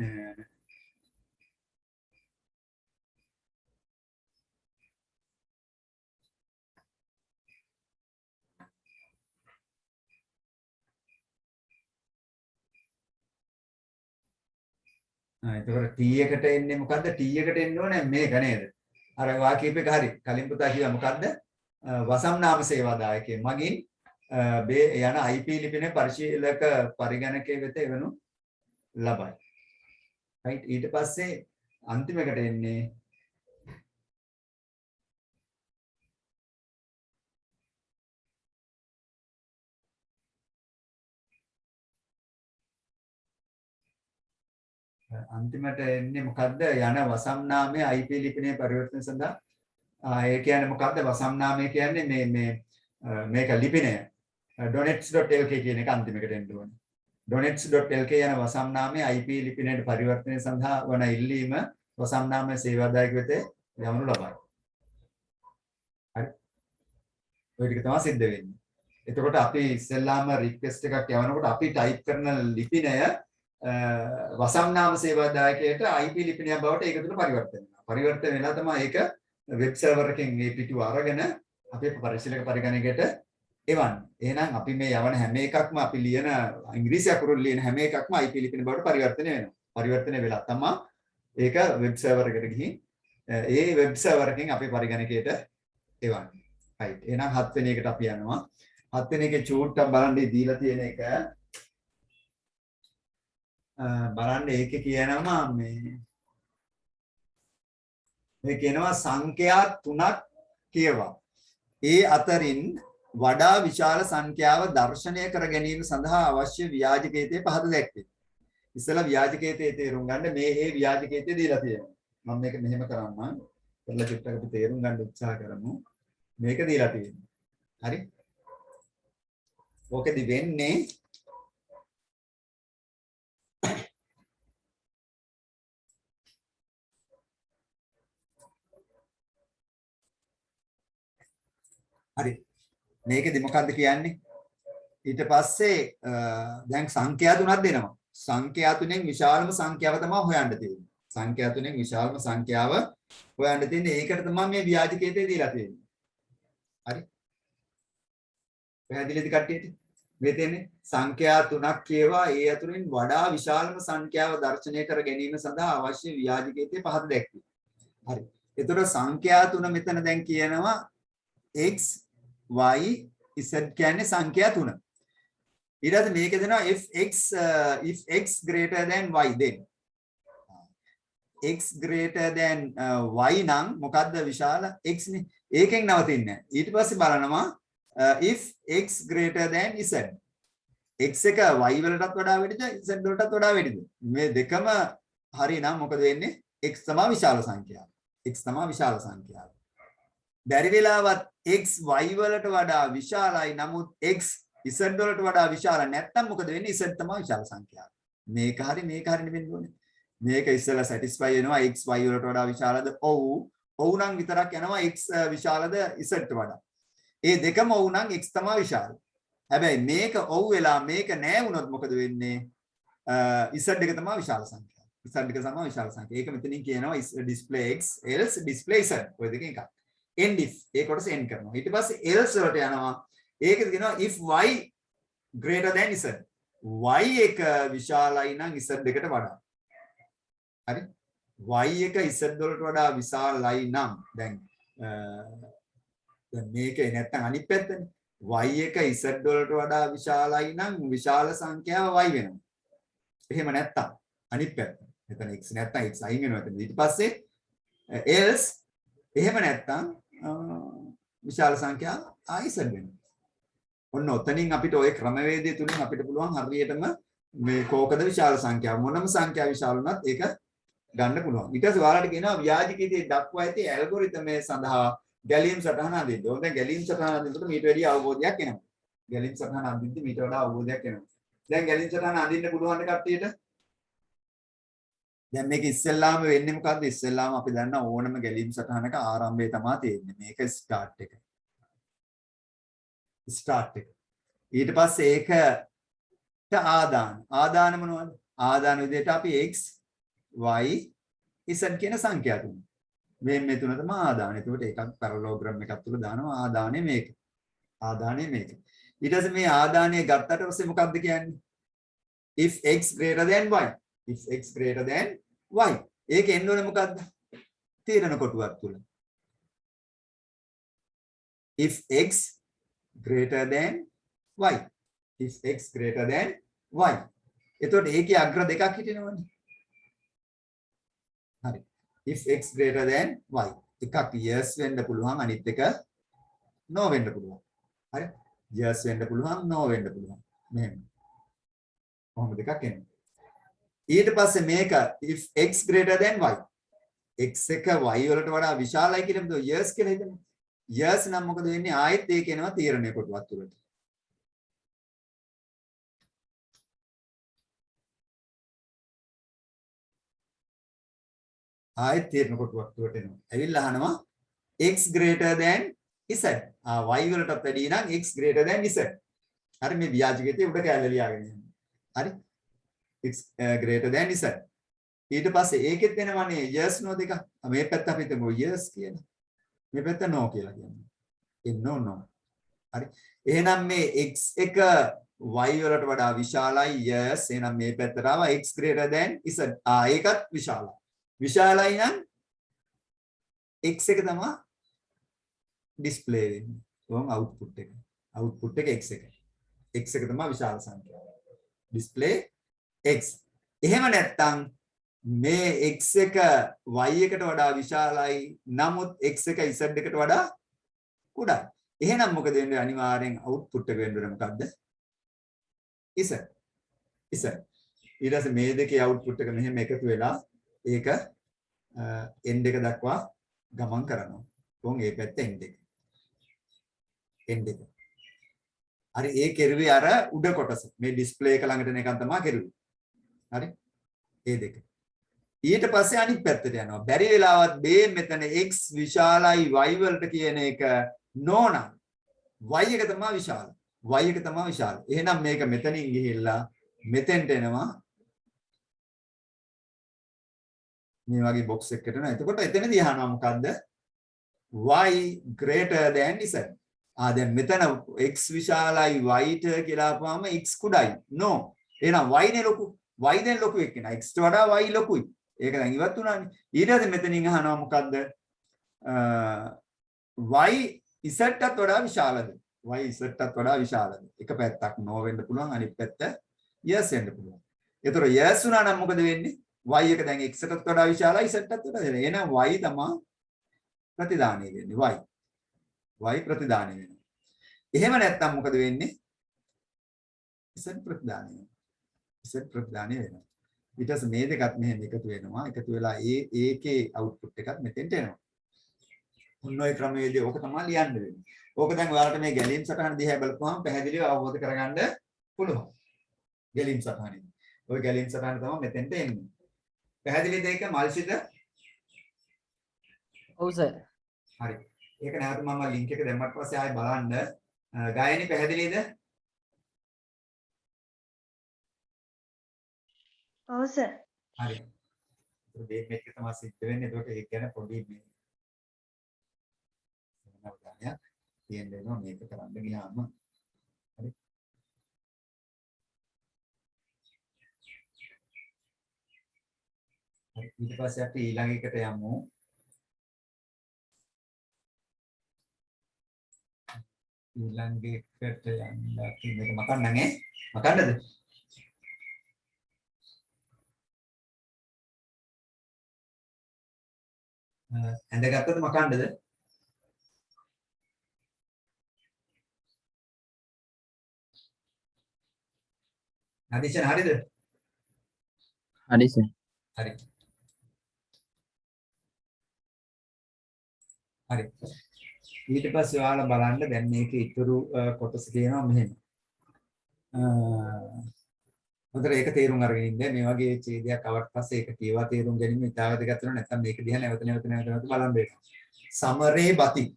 එතකොට T එකට එන්නේ මොකද්ද? T එකට එන්න ඕනේ මේක නේද? අර වාක්‍යයක හරි. කලින් පුතා කිව්වා මොකද්ද? වසම් නාම සේවාදායකයේ මගින් යන IP ලිපිනේ පරිශීලක පරිගණකයේ වෙත එවනු ලබයි. right ඊට පස්සේ අන්තිමකට එන්නේ මොකද්ද? යන වසම් නාමයේ IP ලිපිනේ පරිවර්තන සඳහා ඒ කියන්නේ මොකද්ද? වසම් නාමය කියන්නේ මේක ලිපිනය donets.lk කියන එක අන්තිමකට එන්න ඕනේ. donets.lk යන වසම් නාමයේ IP ලිපිනයට පරිවර්තනය සඳහා වන ඉල්ලීම වසම් නාමයේ සේවාදායක වෙත යවනු ලබයි. හරි. ඔය ටික තමයි සිද්ධ වෙන්නේ. එතකොට අපි ඉස්සෙල්ලාම රික්වෙස්ට් එකක් යවනකොට අපි ටයිප් කරන ලිපිනය වසම් නාම සේවාදායකයට IP ලිපිනයක් බවට ඒක තුන පරිවර්තන වෙනවා. පරිවර්තන වෙලා තමයි ඒක වෙබ් සර්වර් එකෙන් මේ පිටුව අරගෙන අපේ පරිශීලක පරිගණකයට එවන්නේ. එහෙනම් අපි මේ යවන හැම එකක්ම අපි ලියන ඉංග්‍රීසි අකුරු ලියන හැම එකක්ම IP ලිපින බවට පරිවර්තනය වෙනවා. පරිවර්තනය වෙලා තමයි ඒක වෙබ් සර්වර් එකට ගිහින් ඒ වෙබ් සර්වර් එකෙන් අපේ පරිගණකයට එවන්නේ. right. එහෙනම් 7 වෙනි එකට අපි යනවා. 7 වෙනි එකේ චූට්ටක් බලන්න දීලා තියෙන එක බලන්න ඒකේ කියනවා මේ කියනවා සංඛ්‍යා 3ක් කියවා. ඒ අතරින් වඩා විශාල සංඛ්‍යාව දර්ශනය කර ගැනීම සඳහා අවශ්‍ය ව්‍යාජකේතය පහත දැක්වේ. ඉස්සෙල්ලා ව්‍යාජකේතය තේරුම් ගන්න මේ ව්‍යාජකේතය දීලා තියෙනවා. මම මේක මෙහෙම කරන්නම්. කරලා චුට්ටක් අපි තේරුම් ගන්න උත්සාහ කරමු. මේක දීලා තියෙනවා. හරි? ඕකෙදි වෙන්නේ හරි මේකෙදි මොකද්ද කියන්නේ ඊට පස්සේ දැන් සංඛ්‍යා තුනක් දෙනවා සංඛ්‍යා තුනෙන් විශාලම සංඛ්‍යාව තමයි හොයන්න තියෙන්නේ සංඛ්‍යා තුනෙන් විශාලම සංඛ්‍යාව හොයන්න තියෙන්නේ ඒකට තමයි මේ ව්‍යාජකේතේ දීලා තියෙන්නේ හරි පැහැදිලිද කට්ටියට මේ තියෙන්නේ සංඛ්‍යා තුනක් කියවා ඒ අතුරින් වඩා විශාලම සංඛ්‍යාව දර්ශනය කර ගැනීම සඳහා අවශ්‍ය ව්‍යාජකේතේ පහත දැක්වේ හරි එතකොට සංඛ්‍යා තුන මෙතන දැන් කියනවා x y z කියන්නේ සංඛ්‍යා තුන. ඊට පස්සේ මේක දෙනවා if x greater than y then x greater than y නම් මොකද්ද විශාල x නේ. ඒකෙන් නවතින්නේ නැහැ. ඊට පස්සේ බලනවා if x greater than z. x එක y වලටත් වඩා වැඩිද z වලටත් වඩා වැඩිද? මේ දෙකම හරි නම් මොකද වෙන්නේ? x තමයි විශාල සංඛ්‍යාව. x තමයි විශාල සංඛ්‍යාව. බැරි වෙලාවත් x y වලට වඩා විශාලයි නමුත් x z වලට වඩා විශාල නැත්නම් මොකද වෙන්නේ z තමයි විශාල සංඛ්‍යාව මේක හරි නෙවෙන්න ඕනේ මේක ඉස්සෙල්ලා සැටිස්ෆයි වෙනවා x y වලට වඩා විශාලද ඔව් නම් විතරක් යනවා x විශාලද z ට වඩා ඒ දෙකම ඔව් නම් x තමයි විශාල හැබැයි මේක ඔව් වෙලා මේක නෑ වුණොත් මොකද වෙන්නේ? z එක තමයි විශාල සංඛ්‍යාව. z එක තමයි විශාල සංඛ්‍යාව. ඒක මෙතනින් කියනවා is display x else display z. ඔය දෙකෙන් එකක්. end if ඒ කොටස end කරනවා. ඊට පස්සේ else වලට යනවා. ඒකද කියනවා if y greater than z. y එක විශාලයි නම් z එකට වඩා. හරි? y එක z වලට වඩා විශාලයි නම් දැන් මේකේ නැත්තම් අනිත් පැත්තනේ. y එක z වලට වඩා විශාලයි නම් විශාල සංඛ්‍යාව y වෙනවා. එහෙම නැත්තම් අනිත් පැත්ත. එතන x නැත්තම් x අයින් වෙනවා එතන. ඊට පස්සේ else එහෙම නැත්තම් විශාල සංඛ්‍යාව i z වෙනවා. ඔන්න ඔතනින් අපිට ওই ක්‍රමවේදය තුලින් අපිට පුළුවන් හරියටම මේ කෝකද විශාල සංඛ්‍යාව මොනම සංඛ්‍යාව විශාල වුණත් ඒක ගන්න පුළුවන්. ඊට පස්සේ ඔයාලට කියනවා ව්‍යාජිකයේදී දක්වා ඇති ඇල්ගොරිතමය සඳහා ගැලීම් සටහන අඳින්න. ඕන දැන් ගැලීම් සටහන අඳිනකොට මීට වැඩි අවබෝධයක් එනවා. ගැලීම් සටහන අඳින්න මීට වඩා අවබෝධයක් එනවා. දැන් ගැලීම් සටහන අඳින්න පුළුවන් කට්ටියට දැන් මේක ඉස්සෙල්ලාම වෙන්නේ මොකද්ද? ඉස්සෙල්ලාම අපි දන්න ඕනම ගැලීම් සටහනක ආරම්භය තමයි තියෙන්නේ. මේක ස්ටාර්ට් එක. ස්ටාර්ට් එක. ඊට පස්සේ ඒකට ආදාන මොනවද? ආදාන විදිහට අපි x y z කියන සංඛ්‍යා තුන. මේ තුන තමයි ආදාන. එතකොට එකක් පැරලෝග්‍රෑම් එකක් තුල දානවා ආදානේ මේක. ආදානේ මේක. ඊට පස්සේ මේ ආදානය ගත්තට පස්සේ මොකක්ද කියන්නේ? if x greater than y. if x greater than y. ඒක එන්න ඕනේ මොකද්ද? තීරණ කොටුවක් තුල. if x greater than y. if x greater than y. එතකොට ඒකේ අග්‍ර දෙකක් හිටිනවනේ. හරි. if x greater than y. එකක් yes වෙන්න පුළුවන් අනිත් එක no වෙන්න පුළුවන්. හරි. yes වෙන්න පුළුවන් no වෙන්න පුළුවන්. මෙහෙම. කොහොමද දෙකක් එන්නේ? ඊට පස්සේ මේක if x greater than y. x එක y වලට වඩා විශාලයි කියලා හිතමු yes කියලා හිතමු. yes නම් මොකද වෙන්නේ? ආයෙත් ඒක එනවා තීරණය කොටුවක් තුලට. ආයෙත් තීරණ කොටුවක් තුලට එනවා. ඇවිල්ලා අහනවා x greater than z. y වලටත් වැඩි නම් x greater than z. හරි මේ ව්‍යාජකයේ උඩ කැලේ ලියාගෙන යනවා. හරි x greater than z. ඊට පස්සේ ඒකෙත් වෙනවනේ yes no දෙක. මේ පැත්ත අපි හිතමු yes කියලා. මේ පැත්ත no කියලා කියනවා. ඒ no. හරි. එහෙනම් මේ x එක y වලට වඩා විශාලයි yes. එහෙනම් මේ පැත්තට ආවා x greater than z. ඒකත් විශාලයි. විශාලයි නම් x එක තමයි ඩිස්ප්ලේ වෙන්නේ. කොහොම අවුට්පුට් එක. අවුට්පුට් එක x එක. x එක තමයි විශාල සංඛ්‍යාව. Display x. එහෙම නැත්නම් මේ x එක y එකට වඩා විශාලයි නමුත් x එක z එකට වඩා කුඩායි. එහෙනම් මොකද වෙන්නේ? අනිවාර්යෙන් අවුට්පුට් එක වෙන්නේ මොකද්ද? z. ඊට පස්සේ මේ දෙකේ අවුට්පුට් එක මෙහෙම එකතු වෙලා ඒක end එක දක්වා ගමන් කරනවා. කොහොම ඒ පැත්ත end එක. end එක. හරි ඒ කෙරුවේ අර උඩ කොටස. මේ ඩිස්ප්ලේ එක ළඟට එන එකක් තමයි කෙරුවේ. හරි? ඒ දෙක. ඊට පස්සේ අනිත් පැත්තට යනවා. බැරි වෙලාවත් මේ මෙතන x විශාලයි y වලට කියන එක no නම් y එක තමයි විශාල. y එක තමයි විශාල. එහෙනම් මේක මෙතනින් ගිහිල්ලා මෙතෙන්ට එනවා. මේ වගේ box එකකට එනවා. එතකොට එතනදී අහනවා මොකද්ද? y greater than z. දැන් මෙතන x විශාලයි y ට කියලා අපුවාම x කුඩායි. no. එහෙනම් y නේ ලොකු. y දැන් ලොකු එක්කෙනා. x ට වඩා y ලොකුයි. ඒක දැන් ඉවත් වුණානේ. ඊට පස්සේ මෙතනින් අහනවා මොකද්ද? y z ටත් වඩා විශාලද? y z ටත් වඩා විශාලද? එක පැත්තක් no වෙන්න පුළුවන් අනිත් පැත්ත yes වෙන්න පුළුවන්. ඒතර yes වුණා නම් මොකද වෙන්නේ? y එක දැන් x ටත් වඩා විශාලයි z ටත් වඩා විශාලයි. එහෙනම් y තමයි ප්‍රතිදානය වෙන්නේ. y ප්‍රතිදානය වෙනවා. එහෙම නැත්නම් මොකද වෙන්නේ? z ප්‍රතිදානය වෙනවා. z ප්‍රතිදානය වෙනවා. ඊට පස්සේ මේ දෙකත් මෙහෙම එකතු වෙනවා. එකතු වෙලා ඒකේ අවුට්පුට් එකත් මෙතෙන්ට එනවා. ඔන්න ඔය ක්‍රමවේදය ඕක තමයි ලියන්න වෙන්නේ. ඕක දැන් ඔයාලට මේ ගැලීම් සටහන දිහා බලපුවහම පැහැදිලිව අවබෝධ කරගන්න පුළුවන්. ගැලීම් සටහනේ. ඔය ගැලීම් සටහන තමයි මෙතෙන්ට එන්නේ. පැහැදිලිද ඒක මල්සිද? ඔව් සර්. හරි. ඒක නැවත මම ලින්ක් එක දැම්මට පස්සේ ආයෙ බලන්න. ගායනි පැහැදිලිද? ඔව් සර්. හරි. ඒක මේක තමයි සිද්ධ වෙන්නේ. ඒකට ඒක ගැන පොඩි මේ අවධානයක් තියෙන්න වෙනවා මේක කරන්න ගියාම. හරි. ඊට පස්සේ අපි ඊළඟ එකට යමු. ඊළඟ එකට යන්න අපි මේක මකන්න නේ. මකන්නද? ඇඳගත්තද මකන්නද? අදිෂන් හරිද? හරි සර්. හරි. හරි. ඊට පස්සේ ඔයාලා බලන්න දැන් මේකේ ඉතුරු කොටස කියනවා මෙහෙම. හොඳට ඒක තේරුම් අරගෙන ඉන්න. මේ වගේ ඡේදයක් ආවට පස්සේ ඒක කියවා තේරුම් ගැනීම ඉතාලි වැදගත් වෙනවා. නැත්නම් මේක දිහා නැවත බලන් වෙනවා. සමරේ බතික්.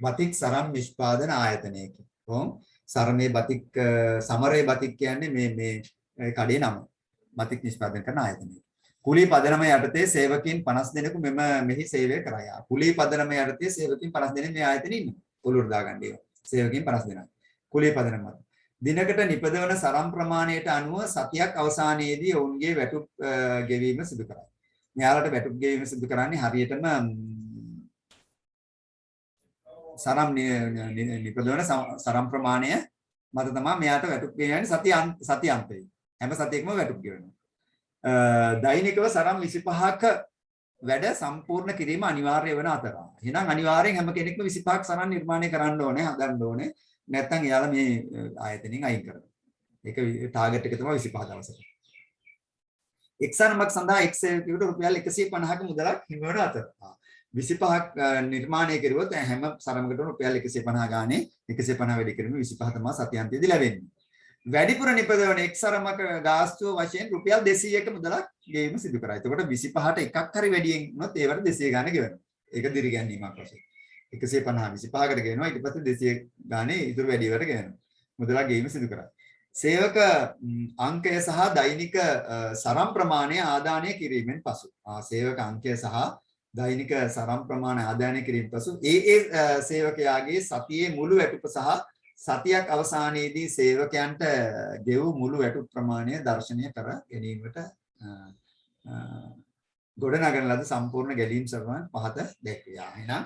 බතික් සරම් නිෂ්පාදන ආයතනයක. කොහොම? සරමේ බතික් සමරේ බතික් කියන්නේ මේ කඩේ නම. බතික් නිෂ්පාදනය කරන ආයතනය. කුලී පදනම යටතේ සේවකයන් 50 දෙනෙකු මෙහි සේවය කරයි. කුලී පදනම යටතේ සේවකයන් 50 දෙනෙක් මේ ආයතනයේ ඉන්නවා. පොළොවට දාගන්න ඒවා. සේවකයන් 50 දෙනෙක්. කුලී පදනම මත. දිනකට නිපදවන සරම් ප්‍රමාණයට අනුව සතියක් අවසානයේදී ඔවුන්ගේ වැටුප් ගෙවීම සිදු කරයි. මෙයාලට වැටුප් ගෙවීම සිදු කරන්නේ හරියටම සරම් නිපදවන සරම් ප්‍රමාණය මත තමයි මෙයාට වැටුප් ගෙවන්නේ සති අන්තයේ. හැම සතියකම වැටුප් ගෙවනවා. දෛනිකව සරම් 25ක වැඩ සම්පූර්ණ කිරීම අනිවාර්ය වෙන අතර. එහෙනම් අනිවාර්යෙන් හැම කෙනෙක්ම 25ක් සරම් නිර්මාණය කරන්න ඕනේ, හදන්න ඕනේ. නැත්නම් එයාලා මේ ආයතනෙන් අයින් කරනවා. ඒක ටාගට් එක තමයි 25 දවසට. එක්සරමක් සඳහා එක් සේවකයෙකුට රුපියල් 150ක මුදලක් හිමි වන අතර. 25ක් නිර්මාණය කරුවොත් හැම සරමකටම රුපියල් 150 ගානේ 150 වැඩි කිරීම 25 තමයි සතියන්තයේදී ලැබෙන්නේ. වැඩිපුර නිපදවන එක් සරමක ගාස්තුව වශයෙන් රුපියල් 200ක මුදලක් ගෙවීම සිදු කරා. එතකොට 25ට එකක් හරි වැඩියෙන් වුණොත් ඒවට 200 ගානේ ගෙවනවා. ඒක දිරිගැන්වීමක් වශයෙන්. 150 25කට ගෙවනවා ඊට පස්සේ 200 ගානේ ඉතුරු වැඩි වලට ගෙවනවා. මුදලක් ගෙවීම සිදු කරා. සේවක අංකය සහ දෛනික සරම් ප්‍රමාණය ආදානය කිරීමෙන් පසු. සේවක අංකය සහ දෛනික සරම් ප්‍රමාණය ආදානය කිරීමෙන් පසු සේවකයාගේ සතියේ මුළු වැටුප සහ සතියක් අවසානයේදී සේවකයන්ට ගෙවූ මුළු වැටුප් ප්‍රමාණය දර්ශනය කර ගැනීමට ගොඩනගන ලද සම්පූර්ණ ගැලීම් සරණ පහත දැක්වියා. එහෙනම්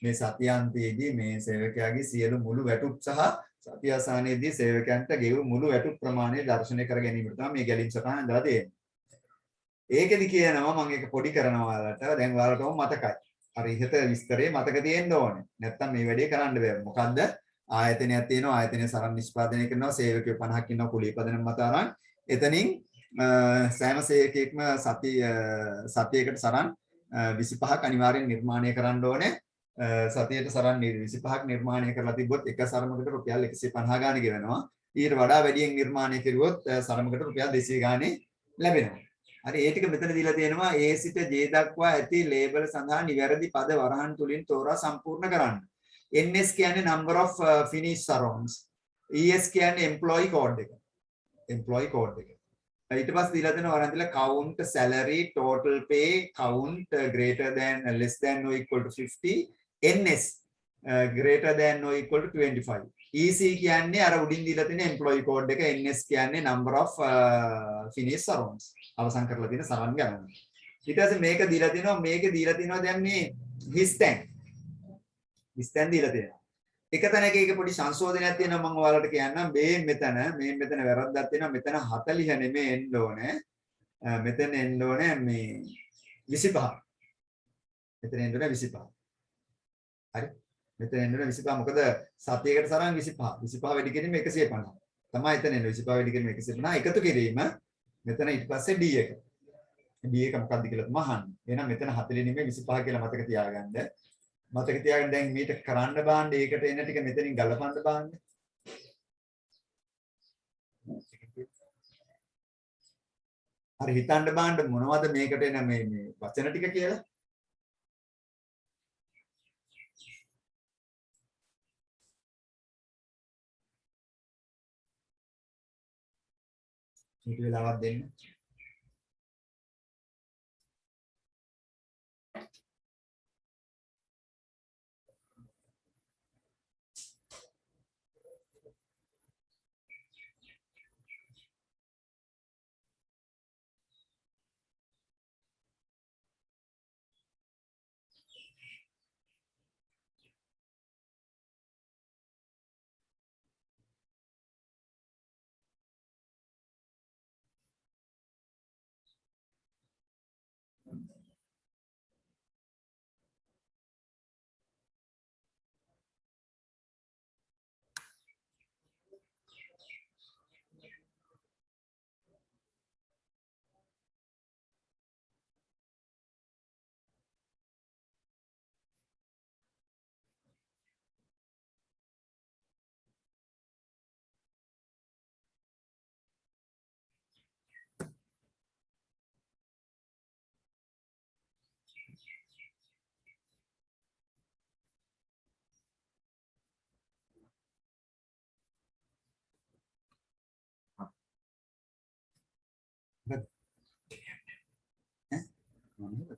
මේ සතියාන්තයේදී මේ සේවකයාගේ සියලු මුළු වැටුප් සහ සතිය අවසානයේදී සේවකයන්ට ගෙවූ මුළු වැටුප් ප්‍රමාණය දර්ශනය කර ගැනීමට තමයි මේ ගැලීම් සරණ හදලා තියෙන්නේ. ඒකෙදි කියනවා මම ඒක පොඩි කරනවා ඔයාලට. දැන් ඔයාලටම මතකයි. අර ඉහත විස්තරේ මතක තියෙන්න ඕනේ. නැත්තම් මේ වැඩේ කරන්න බෑ. මොකද්ද? ආයතනයක් තියෙනවා. ආයතනයේ සරන් නිෂ්පාදනය කරනවා. සේවකයෝ 50ක් ඉන්නවා කුලී පදනම මත අරන්. එතනින් සෑම සේවකයෙක්ම සතියකට සරන් 25ක් අනිවාර්යෙන් නිර්මාණය කරන්න ඕනේ. සතියට සරන් 25ක් නිර්මාණය කරලා තිබ්බොත් එක සරමකට රුපියල් 150 ගාණක් ගෙවනවා. ඊට වඩා වැඩියෙන් නිර්මාණය කරුවොත් සරමකට රුපියල් 200 ගාණේ ලැබෙනවා. හරි ඒ ටික මෙතන දීලා තියෙනවා A සිට J දක්වා ඇති ලේබල් සඳහා නිවැරදි පද වරහන් තුලින් තෝරා සම්පූර්ණ කරන්න. NS කියන්නේ number of finished surrounds. ES කියන්නේ employee code එක. employee code එක. ඊට පස්සේ දීලා තියෙනවා වරන් දීලා count salary total pay count greater than less than or equal to 50 NS greater than or equal to 25. EC කියන්නේ අර උඩින් දීලා තියෙන employee code එක. NS කියන්නේ number of finished surrounds. අවසන් කරලා තියෙන සරන් ගණන. ඊට පස්සේ මේක දීලා තිනවා දැන් මේ හිස්තැන් දීලා තියෙනවා. එක තැනක ඒක පොඩි සංශෝධනයක් තියෙනවා මම ඔයාලට කියන්නම්. මෙතන වැරද්දක් තියෙනවා. මෙතන 40 නෙමෙයි එන්න ඕනේ. මෙතන එන්න ඕනේ මේ 25. මෙතන එන්න ඕනේ 25. හරි. මෙතන එන්න ඕනේ 25. මොකද සතියකට සරන් 25. 25 වැඩි කිරීම 150. තමයි එතන එන්නේ 25 වැඩි කිරීම 150. එකතු කිරීම මෙතන ඊට පස්සේ D එක. D එක මොකක්ද කියලා තමයි අහන්නේ. එහෙනම් මෙතන 40 නෙමෙයි 25 කියලා මතක තියාගන්න. දැන් මේක කරන්න බාන්න ඒකට එන ටික මෙතනින් ගලපන්න බාන්න. හරි හිතන්න බාන්න මොනවද මේකට එන මේ වචන ටික කියලා. මේක වෙලාවක් දෙන්න. මොකද? ඈ? මොනවද?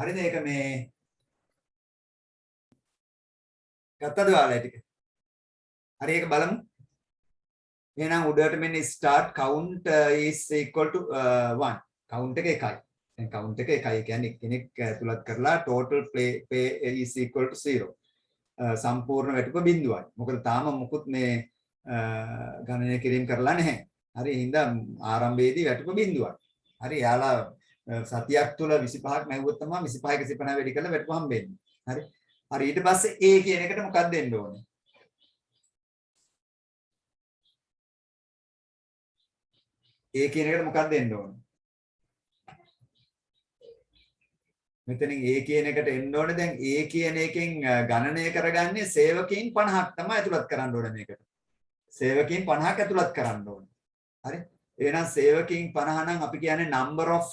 හරිද ඒක මේ ගත්තද ඔයාලා ටික? හරි ඒක බලමු. එහෙනම් උඩට මෙන්න start count is equal to 1. count එක 1යි. දැන් count එක 1යි. ඒ කියන්නේ කෙනෙක් ඇතුළත් කරලා total pay is equal to 0. සම්පූර්ණ වැටුප බිඳුවයි. මොකද තාම මුකුත් මේ ගණනය කිරීම කරලා නැහැ. හරි හින්දා ආරම්භයේදී වැටුප බිඳුවයි. හරි යාලා සතියක් තුල 25ක් නැවුවොත් තමයි 25ක 25 වැඩි කරලා වැටුප හම්බෙන්නේ. හරි. හරි ඊට පස්සේ A කියන එකට මොකක්ද දෙන්න ඕනේ? A කියන එකට මොකක්ද දෙන්න ඕනේ? මෙතනින් A කියන එකට එන්න ඕනේ. දැන් A කියන එකෙන් ගණනය කරගන්නේ සේවකයන් 50ක් තමයි ඇතුළත් කරන්න ඕනේ මේකට. සේවකයන් 50ක් ඇතුළත් කරන්න ඕනේ. හරි. එහෙනම් සේවකයන් 50 නම් අපි කියන්නේ number of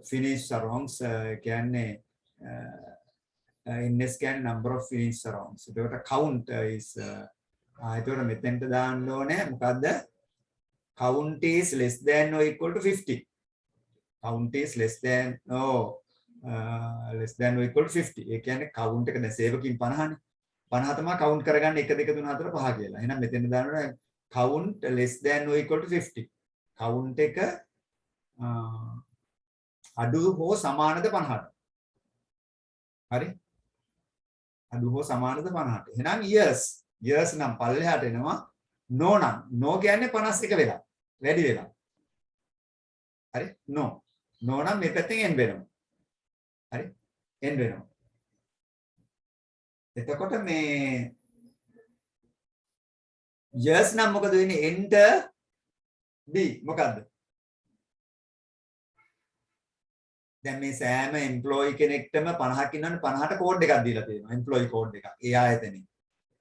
finished rounds කියන්නේ ns කියන්නේ number of finished rounds. ඒකට count is ඒකට මෙතෙන්ට දාන්න ඕනේ මොකද්ද? count is less than or equal to 50. count is less than or equal to 50. ඒ කියන්නේ count එක දැන් සේවකයන් 50නේ. 50 තමයි count කරගන්නේ 1 2 3 4 5 කියලා. එහෙනම් මෙතෙන්ට දාන්න ඕනේ count less than or equal to 50. count එක අඩු හෝ සමානද 50ට. හරි? අඩු හෝ සමානද 50ට. එහෙනම් years නම් පල්ලෙහාට එනවා. no නම් no කියන්නේ 51 වෙලා. වැඩි වෙලා. හරි? no නම් මේ පැත්තෙන් n වෙනවා. හරි? n වෙනවා. එතකොට මේ years නම් මොකද වෙන්නේ? enter b මොකද්ද? දැන් මේ සෑම එම්ප්ලොයි කෙනෙක්ටම 50ක් ඉන්නවනේ 50ට කෝඩ් එකක් දීලා තියෙනවා. එම්ප්ලොයි කෝඩ් එකක්. ඒ ආයතනෙ.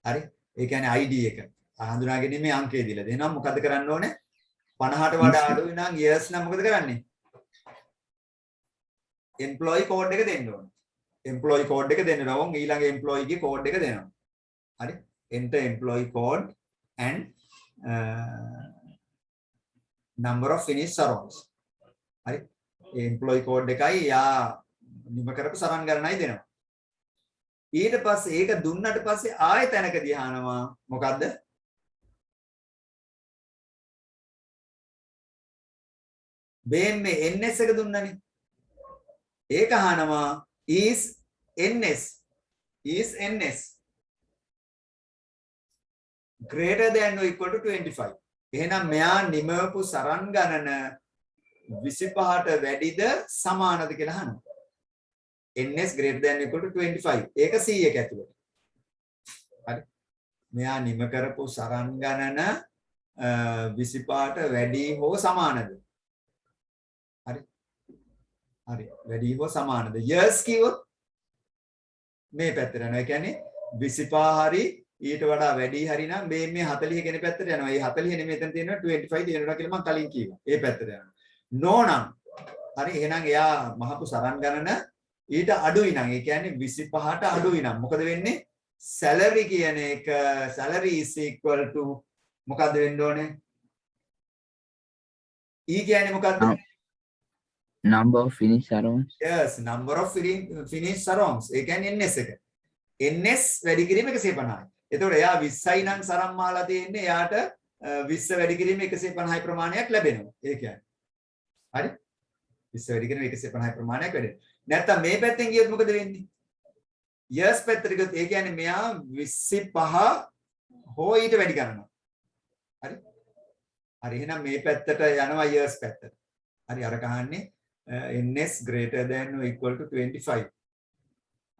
හරි? ඒ කියන්නේ ID එක. හඳුනා ගැනීමේ අංකය දීලා දෙනවා. මොකද කරන්න ඕනේ? 50ට වඩා අඩුයි නම් years නම් මොකද කරන්නේ? එම්ප්ලොයි කෝඩ් එක දෙන්න ඕනේ. එම්ප්ලොයි කෝඩ් එක දෙන්න ඕන. ඊළඟ එම්ප්ලොයිගේ කෝඩ් එක දෙනවා. හරි? enter employee code and number of finished rounds. හරි? employee code එකයි යා නිම කරපු සරන් ගණනයි දෙනවා. ඊට පස්සේ ඒක දුන්නට පස්සේ ආයෙ තැනකදී අහනවා මොකද්ද? මේ ns එක දුන්නනේ. ඒක අහනවා is ns greater than or equal to 25. එහෙනම් මෙයා නිමවපු සරන් ගණන 25ට වැඩිද සමානද කියලා අහනවා. ns greater than or equal to 25. ඒක 100ක ඇතුළත. හරි. මෙයා නිම කරපු සරන් ගණන 25ට වැඩි හෝ සමානද? හරි. හරි. වැඩි හෝ සමානද? years කිව්වොත් මේ පැත්තට යනවා. ඒ කියන්නේ 25 හරි ඊට වඩා වැඩි හරි නම් මේ 40 කෙනෙක් පැත්තට යනවා. මේ 40 නෙමෙයි මෙතන තියෙනවා 25 තියෙනවා කියලා මම කලින් කිව්වා. ඒ පැත්තට යනවා. නෝනම් හරි එහෙනම් එයා මහපු සරන් ගණන ඊට අඩුයි නම් ඒ කියන්නේ 25ට අඩුයි නම් මොකද වෙන්නේ? salary කියන එක salary is equal to මොකද්ද වෙන්න ඕනේ? E කියන්නේ මොකද්ද? Number of finished rounds. Yes, number of finished rounds. ඒ කියන්නේ NS එක. NS වැඩි කිරීම 150යි. එතකොට එයා 20යි නම් සරම් මාලා තියෙන්නේ එයාට 20 වැඩි කිරීම 150යි ප්‍රමාණයක් ලැබෙනවා. ඒ කියන්නේ. හරි? 20 වැඩි කිරීම 150යි ප්‍රමාණයක් වැඩෙනවා. නැත්තම් මේ පැත්තෙන් ගියොත් මොකද වෙන්නේ? years පැත්තට ගියොත් ඒ කියන්නේ මෙයා 25 හෝ ඊට වැඩි ගන්නවා. හරි? හරි එහෙනම් මේ පැත්තට යනවා years පැත්තට. හරි අර කහන්නේ ns greater than or equal to 25.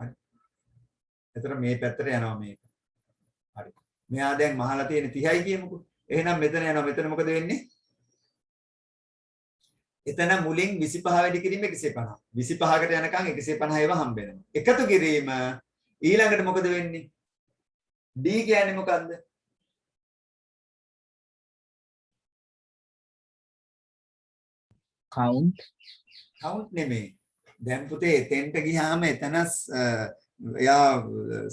හරි. එතකොට මේ පැත්තට යනවා මේක. හරි. මෙයා දැන් මහලා තියෙන 30යි කියමුකෝ. එහෙනම් මෙතන යනවා. මෙතන මොකද වෙන්නේ? එතන මුලින් 25 වැඩි කිරීම 150. 25කට යනකම් 150 ඒවා හම්බ වෙනවා. එකතු කිරීම ඊළඟට මොකද වෙන්නේ? D කියන්නේ මොකද්ද? Count. count නෙමෙයි. දැන් පුතේ එතෙන්ට ගියාම එතන එයා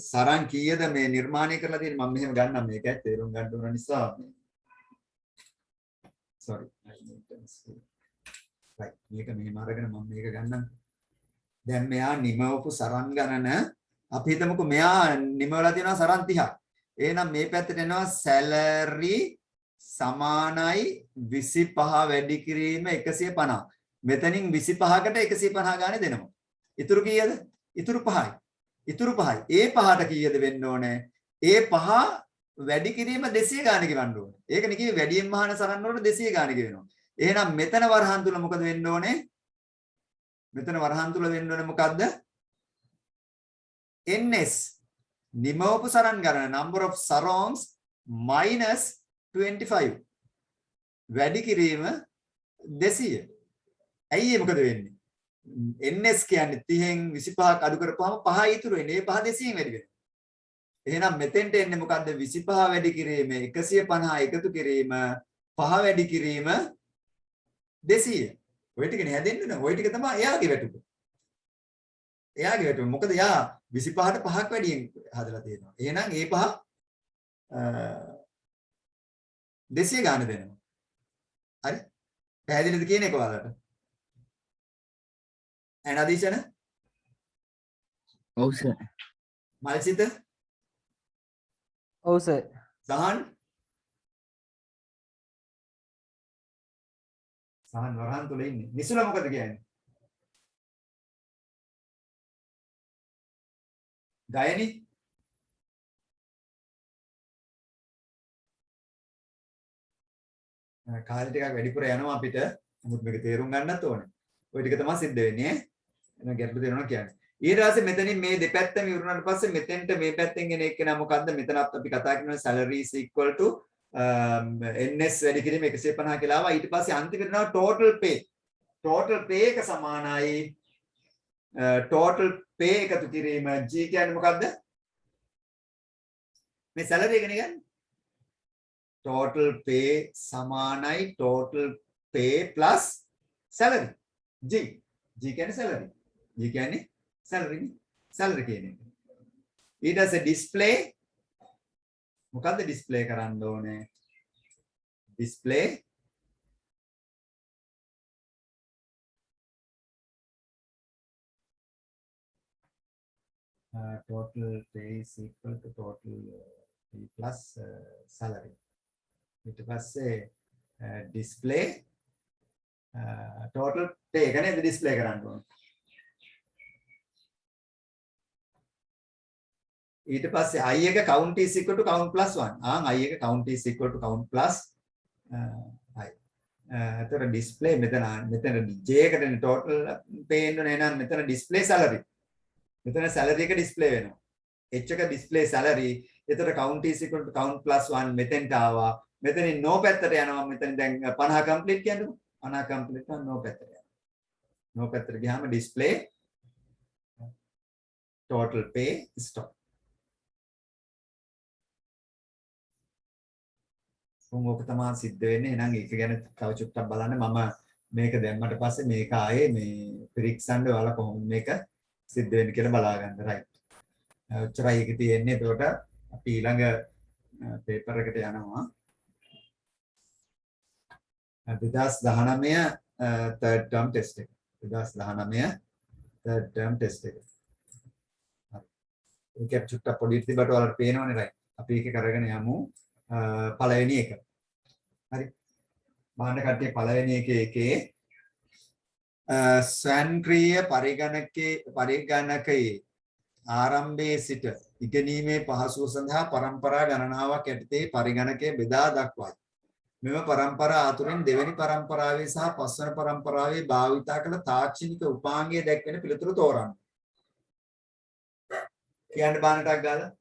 සරන් කීයද මේ නිර්මාණය කරලා තියෙන්නේ මම මෙහෙම ගන්නම් මේක තේරුම් ගන්න ඕන නිසා sorry right මේක මෙහෙම අරගෙන මම මේක ගන්නම් දැන් මෙයා නිමවපු සරන් ගණන අපි හිතමුකෝ මෙයා නිමවලා තියෙනවා සරන් 30ක් එහෙනම් මේ පැත්තට එනවා salary සමානයි 25 වැඩි කිරීම 150 මෙතනින් 25කට 150 ගානේ දෙනවා ඉතුරු කීයද ඉතුරු 5යි ඉතුරු 5යි. ඒ 5ට කීයද වෙන්න ඕනේ? ඒ 5 වැඩි කිරීම 200 ගානක ගන්න ඕනේ. ඒකනේ කිව්වේ වැඩියෙන් මහාන සරන් වලට 200 ගානක වෙනවා. එහෙනම් මෙතන වරහන් තුල මොකද වෙන්න ඕනේ? මෙතන වරහන් තුල වෙන්න ඕනේ මොකද්ද? NS නිමවපු සරන් ගණන number of sarons minus 25. වැඩි කිරීම 200. ඇයි ඒ මොකද වෙන්නේ? NS කියන්නේ 30න් 25ක් අඩු කරපුවාම 5 ඉතුරු වෙන්නේ. ඒ 5 200න් වැඩි වෙනවා. එහෙනම් මෙතෙන්ට එන්නේ මොකද්ද? 25 වැඩි කිරීම 150 එකතු කිරීම 5 වැඩි කිරීම 200. ඔය ටිකනේ හැදෙන්නේ නේද? ඔය ටික තමයි එයාගේ වැටුප. එයාගේ වැටුප. මොකද එයා 25ට 5ක් වැඩියෙන් හදලා තියෙනවා. එහෙනම් ඒ 5 200 ගාන දෙනවා. හරි? පැහැදිලිද කියන එක ඔයාලට? And addition? Oh, sir. Malsita? ඔව් සර්. Sahan? Sahan වරහන් තුල ඉන්නේ. නිසුලා මොකද කියන්නේ? ගයනි? කාලේ ටිකක් වැඩිපුර යනවා අපිට. නමුත් මේක තේරුම් ගන්නත් ඕනේ. ওই ටික තමයි සිද්ධ වෙන්නේ. එහෙනම් ගැටලු දෙනවා කියන්නේ. ඊට පස්සේ මෙතනින් මේ දෙපැත්තම ඉවරනාට පස්සේ මෙතෙන්ට මේ පැත්තෙන් එන එක නම මොකද්ද? මෙතනත් අපි කතා කරනවා salary is equal to NS වැඩි කිරීම 150 කියලා ආවා. ඊට පස්සේ අන්තිමට යනවා total pay. total pay එක සමානයි total pay එකතු කිරීම G කියන්නේ මොකද්ද? මේ salary එක නේ ගන්න. total pay සමානයි total pay plus salary. G කියන්නේ salary. G කියන්නේ salary නේ. salary කියන්නේ. ඊට පස්සේ display මොකද්ද display කරන්න ඕනේ? display total pay is equal to total pay plus salary. ඊට පස්සේ display total pay එක නේද display කරන්න ඕනේ. ඊට පස්සේ i එක count is equal to count plus 1. i එක count is equal to count plus i. එතකොට display මෙතන j එකටනේ total pay එන්නේ නේද? මෙතන display salary. මෙතන salary එක display වෙනවා. h එක display salary. එතකොට count is equal to count plus 1 මෙතෙන්ට ආවා. මෙතනින් no පැත්තට යනවා. මෙතන දැන් 50 complete කියන්නකෝ. 50 complete නම් no පැත්තට යනවා. no පැත්තට ගියාම display total pay stop. ඕක තමයි සිද්ධ වෙන්නේ. එහෙනම් ඒක ගැන තව චුට්ටක් බලන්න. මම මේක දැම්මට පස්සේ මේක ආයේ මේ පිරික්සන්න ඔයාලා කොහොමද මේක සිද්ධ වෙන්නේ කියලා බලා ගන්න. රයිට්. ඔච්චරයි ඒක තියෙන්නේ. එතකොට අපි ඊළඟ පේපර් එකට යනවා. 2019 third term test එක. 2019 third term test එක. ඒක චුට්ටක් පොඩි තිබ්බට ඔයාලට පේනවනේ රයිට්. අපි ඒක කරගෙන යමු. පළවෙනි එක. හරි. බලන්න කට්ටිය පළවෙනි එකේ ස්වයංක්‍රීය පරිගණකයේ ආරම්භයේ සිට ඉගෙනීමේ පහසුව සඳහා පරම්පරා ගණනාවක් යටතේ පරිගණකය බෙදා දක්වයි. මෙම පරම්පරා අතුරින් දෙවැනි පරම්පරාවේ සහ පස්වන පරම්පරාවේ භාවිතා කළ තාක්ෂණික උපාංගය දැක්වෙන පිළිතුරු තෝරන්න. කියන්න බානටක් ගාලා.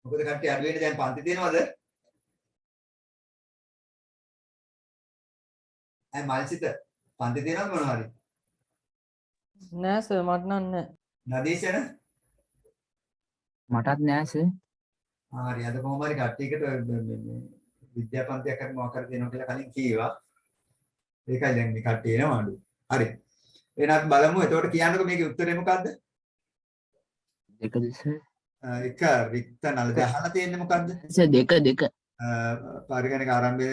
මොකද කට්ටිය අඩු වෙන්නේ දැන් පන්ති තියෙනවද? මල්සිත පන්ති තියෙනවද මොනවද? නෑ සර් මට නම් නෑ. නදීෂණ? මටත් නෑ සර්. හරි අද කොහොම හරි කට්ටියකට විද්‍යාපන්තියක් හරි මොකක් හරි දෙනවා කියලා කලින් කීවා. ඒකයි දැන් මේ කට්ටිය එනවා අඩු. හරි. එහෙනම් බලමු. එතකොට කියන්නකෝ මේකේ උත්තරේ මොකද්ද? දෙකද සර්? එක රික්ත නලද අහලා තියෙන්නේ මොකද්ද? සර් දෙක. පරිගණක ආරම්භය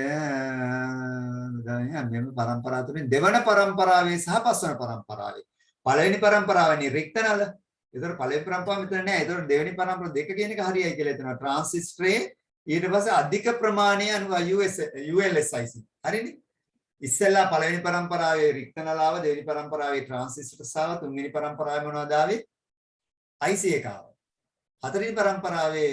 මෙම පරම්පරාව තුළින් දෙවන පරම්පරාවේ සහ පස්වන පරම්පරාවේ පළවෙනි පරම්පරාවනේ රික්ත නල. ඒතර පළවෙනි පරම්පරාව මෙතන නෑ. ඒතර දෙවෙනි පරම්පරාව දෙක කියන එක හරියයි කියලා හිතනවා. ට්‍රාන්සිස්ටරේ ඊට පස්සේ අධික ප්‍රමාණය අනුව ULSIC. හරිනේ? ඉස්සෙල්ලා පළවෙනි පරම්පරාවේ රික්ත නලාව, දෙවෙනි පරම්පරාවේ ට්‍රාන්සිස්ටර් සාව, තුන්වෙනි පරම්පරාවේ මොනවද ආවේ? IC එක ආවා. හතරවෙනි පරම්පරාවේ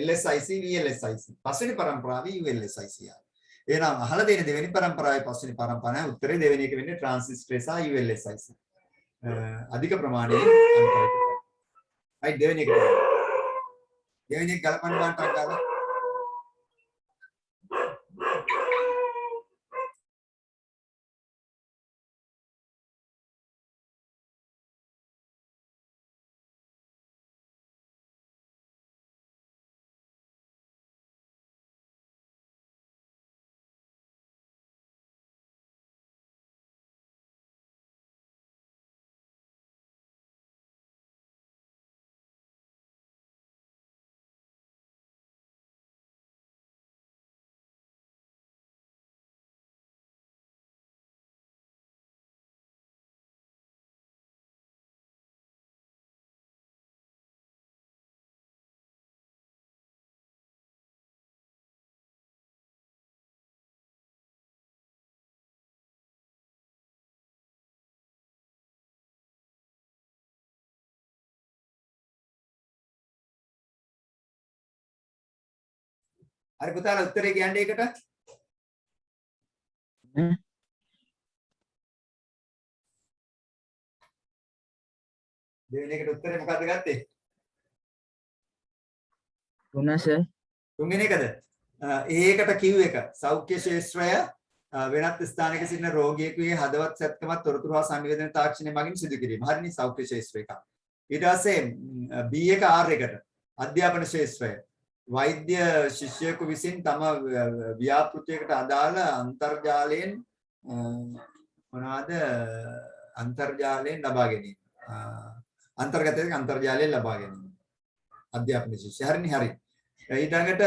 LSIC VLSIC. පස්වෙනි පරම්පරාවේ ULSIC ආවා. එහෙනම් අහලා තියෙන දෙවෙනි පරම්පරාවේ පස්වෙනි පරම්පරාවේ උත්තරේ දෙවෙනි එක වෙන්නේ ට්‍රාන්සිස්ටර් සහ ULSIC. අධික ප්‍රමාණයේ අනුකල්ප. අයි දෙවෙනි එක. දෙවෙනි එක ගලපන්න බාන්ටක් ගාලා. හරි පුතාලා උත්තරේ කියන්නේ ඒකට. දෙවෙනි එකට උත්තරේ මොකද්ද ගත්තේ? 3 සර්. තුන්වෙනි එකද? ඒකට කිව් එක සෞඛ්‍ය ශාස්ත්‍රය වෙනත් ස්ථානයක සිටින රෝගියෙකුගේ හදවත් සැත්කමත් තොරතුරු හා සංවේදන තාක්ෂණය මගින් සිදු කිරීම. හරිනේ සෞඛ්‍ය ශාස්ත්‍රය එක. ඊට පස්සේ B එක R එකට අධ්‍යාපන ශාස්ත්‍රය. වෛද්‍ය ශිෂ්‍යයෙකු විසින් තම ව්‍යාපෘතියකට අදාළ අන්තර්ජාලයෙන් මොනවාද අන්තර්ජාලයෙන් ලබා ගැනීම. අන්තර්ගතයෙන් අන්තර්ජාලයෙන් ලබා ගැනීම. අධ්‍යාපන ශිෂ්‍ය. හරිනේ හරි. ඊළඟට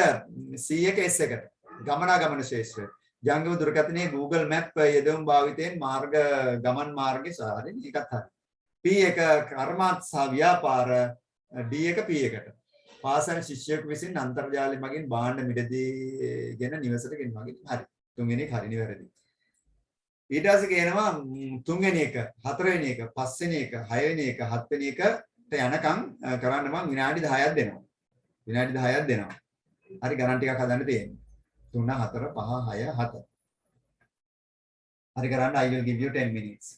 C එක S එකට ගමනාගමන ශාස්ත්‍රය. ජංගම දුරකථනයේ Google Map යෙදවුම් භාවිතයෙන් මාර්ග ගමන් මාර්ගයේ සාරින් ඒකත් හරි. P එක කර්මාන්ත සහ ව්‍යාපාර. D එක P එකට. පාසල් ශිෂ්‍යයෙකු විසින් අන්තර්ජාලය මගින් භාණ්ඩ මිලදීගෙන නිවසට ගෙන්වගෙන හරි. තුන්වෙනි එක හරිනේ වැරදි. ඊට පස්සේ කියනවා තුන්වෙනි එක, හතරවෙනි එක, පස්වෙනි එක, හයවෙනි එක, හත්වෙනි එකට යනකම් කරන්න මම විනාඩි 10ක් දෙනවා. විනාඩි 10ක් දෙනවා. හරි ගණන් ටිකක් හදන්න තියෙනවා. 3 4 5 6 7. හරි කරන්න I will give you 10 minutes.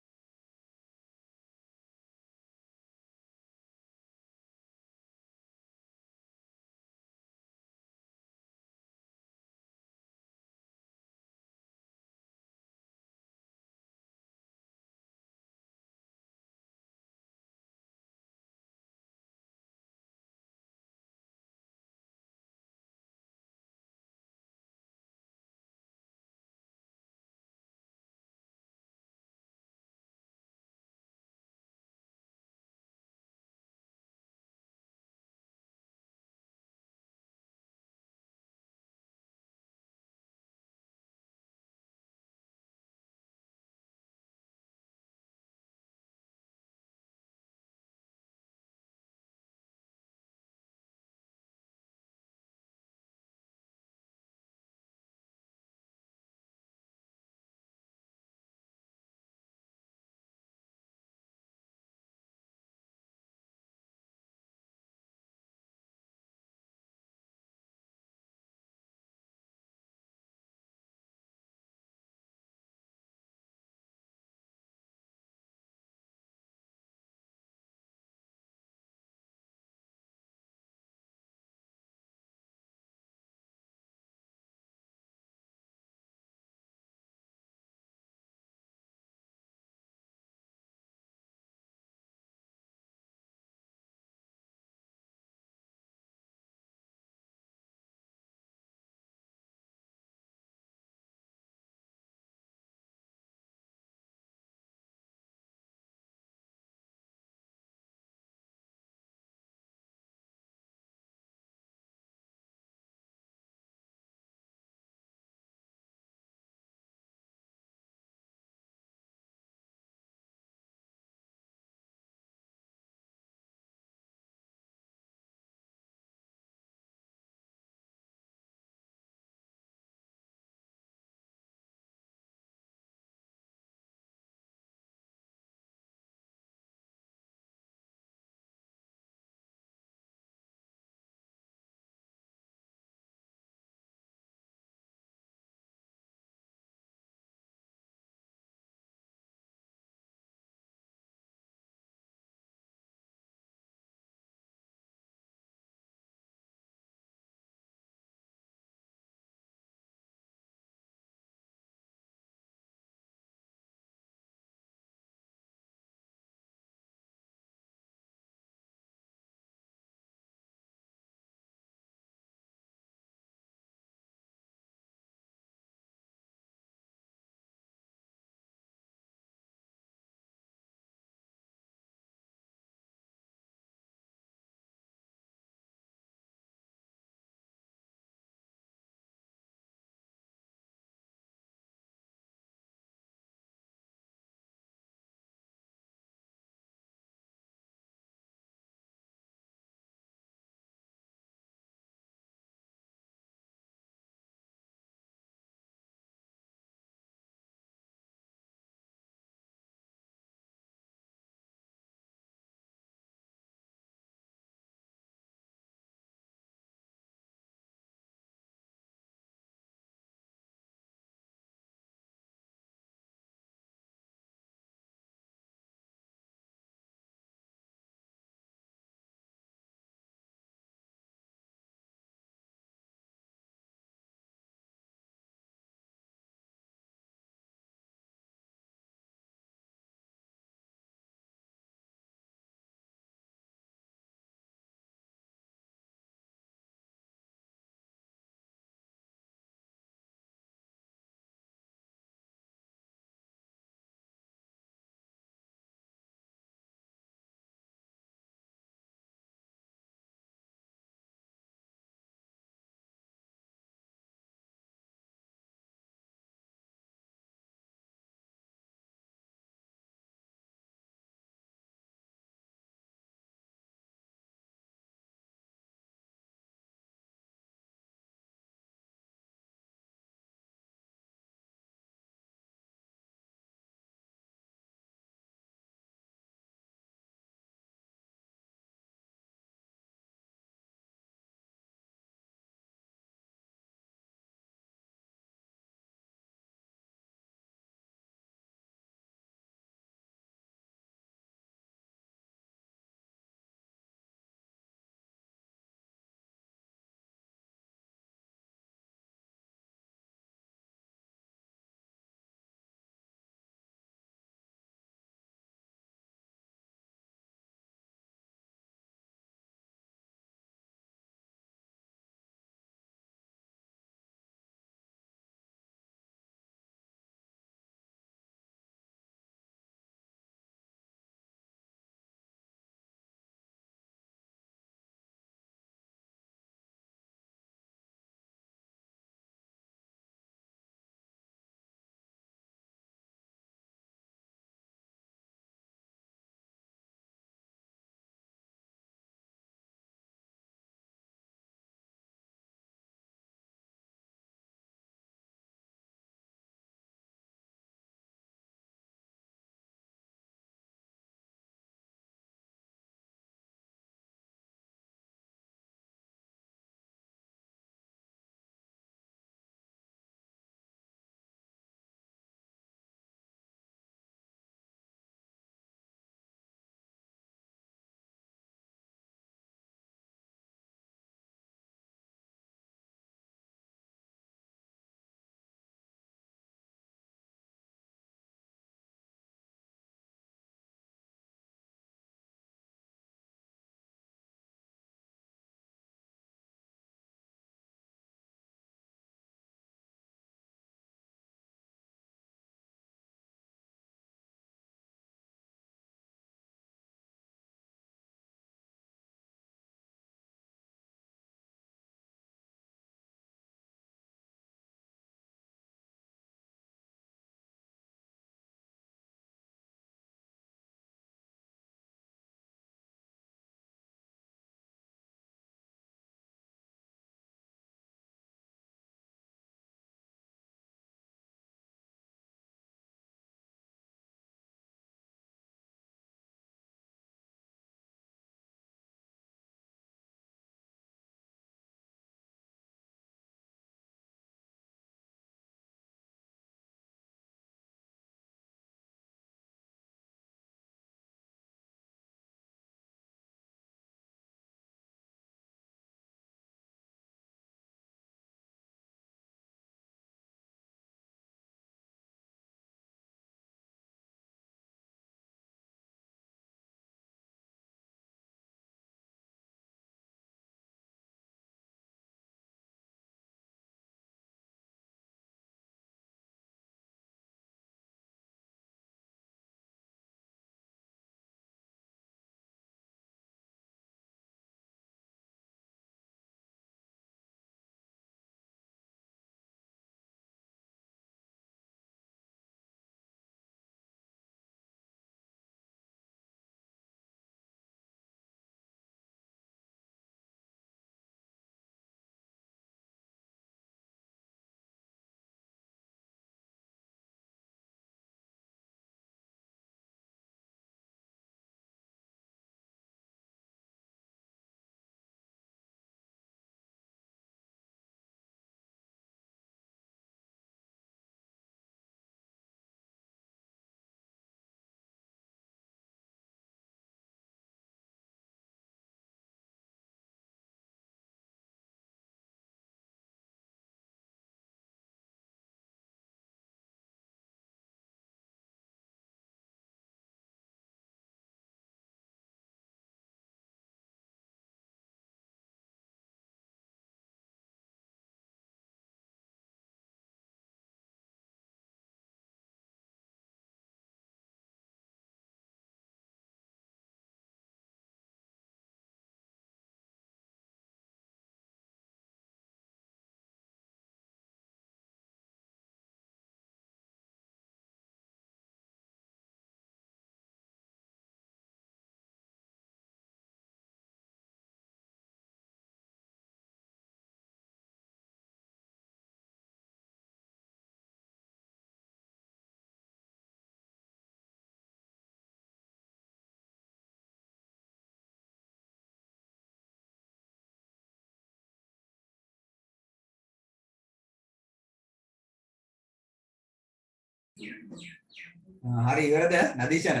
හරි ඉවරද නදීෂණ?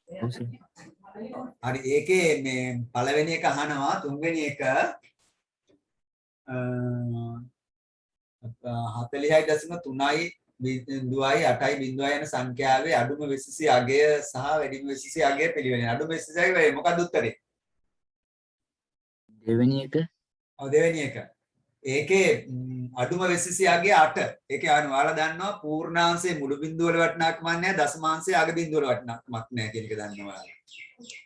ඔව් සර්. හරි ඒකේ මේ පළවෙනි එක අහනවා තුන්වෙනි එක 40.3යි බිඳුවයි 8යි බිඳුවයි යන සංඛ්‍යාවේ අඩුම වෙසිසි අගය සහ වැඩිම වෙසිසි අගය පිළිවෙලින් අඩුම වෙසිසි අගය මොකක්ද උත්තරේ? දෙවෙනි එක. ඔව් දෙවෙනි එක. ඒකේ අඩුම වෙසිසි අගය 8. ඒකේ ඔයාලා දන්නවා පූර්ණාංශයේ මුළු බිඳුව වල වටිනාකමක් නැහැ දශමාංශයේ අග බිඳුව වල වටිනාකමක් නැහැ කියන එක දන්නවා.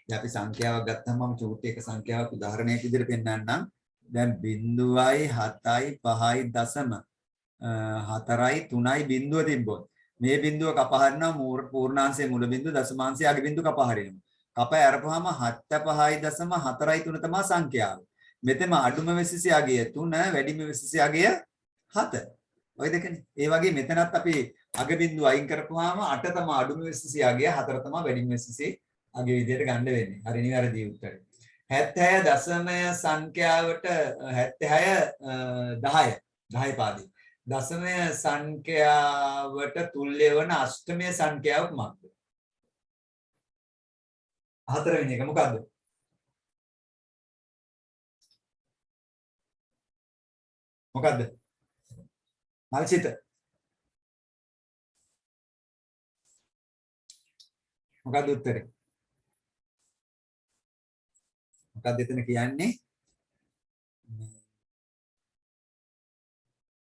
දැන් අපි සංඛ්‍යාවක් ගත්තම මම චූටි එක සංඛ්‍යාවක් උදාහරණයක් විදිහට පෙන්නන්නම්. දැන් 0යි 7යි 5යි දශම 4යි 3යි බිඳුව තිබ්බොත් මේ බිඳුව කපහරිනවා පූර්ණාංශයේ මුල බිඳුව දශමාංශයේ අග බිඳුව කපහරිනවා. කපය අරපුවාම 75.4යි 3 තමයි සංඛ්‍යාව. මෙතන අඩුම වෙසිසි අගය 3 වැඩිම වෙසිසි අගය 7. ඔය දෙකනේ. ඒ වගේ මෙතනත් අපි අග බිඳුව අයින් කරපුවාම 8 තමයි අඩුම වෙසිසි අගය 4 තමයි වැඩිම වෙසිසි අගය විදිහට ගන්න වෙන්නේ. හරි නිවැරදි උත්තරේ. 76 දශමය සංඛ්‍යාවට 76 10 10 පාදේ. දශමය සංඛ්‍යාවට තුල්‍ය වන අෂ්ටමය සංඛ්‍යාව කුමක්ද? හතරවෙනි එක මොකද්ද? මොකද්ද? මල්චිත. මොකද්ද උත්තරේ? මොකක්ද එතන කියන්නේ?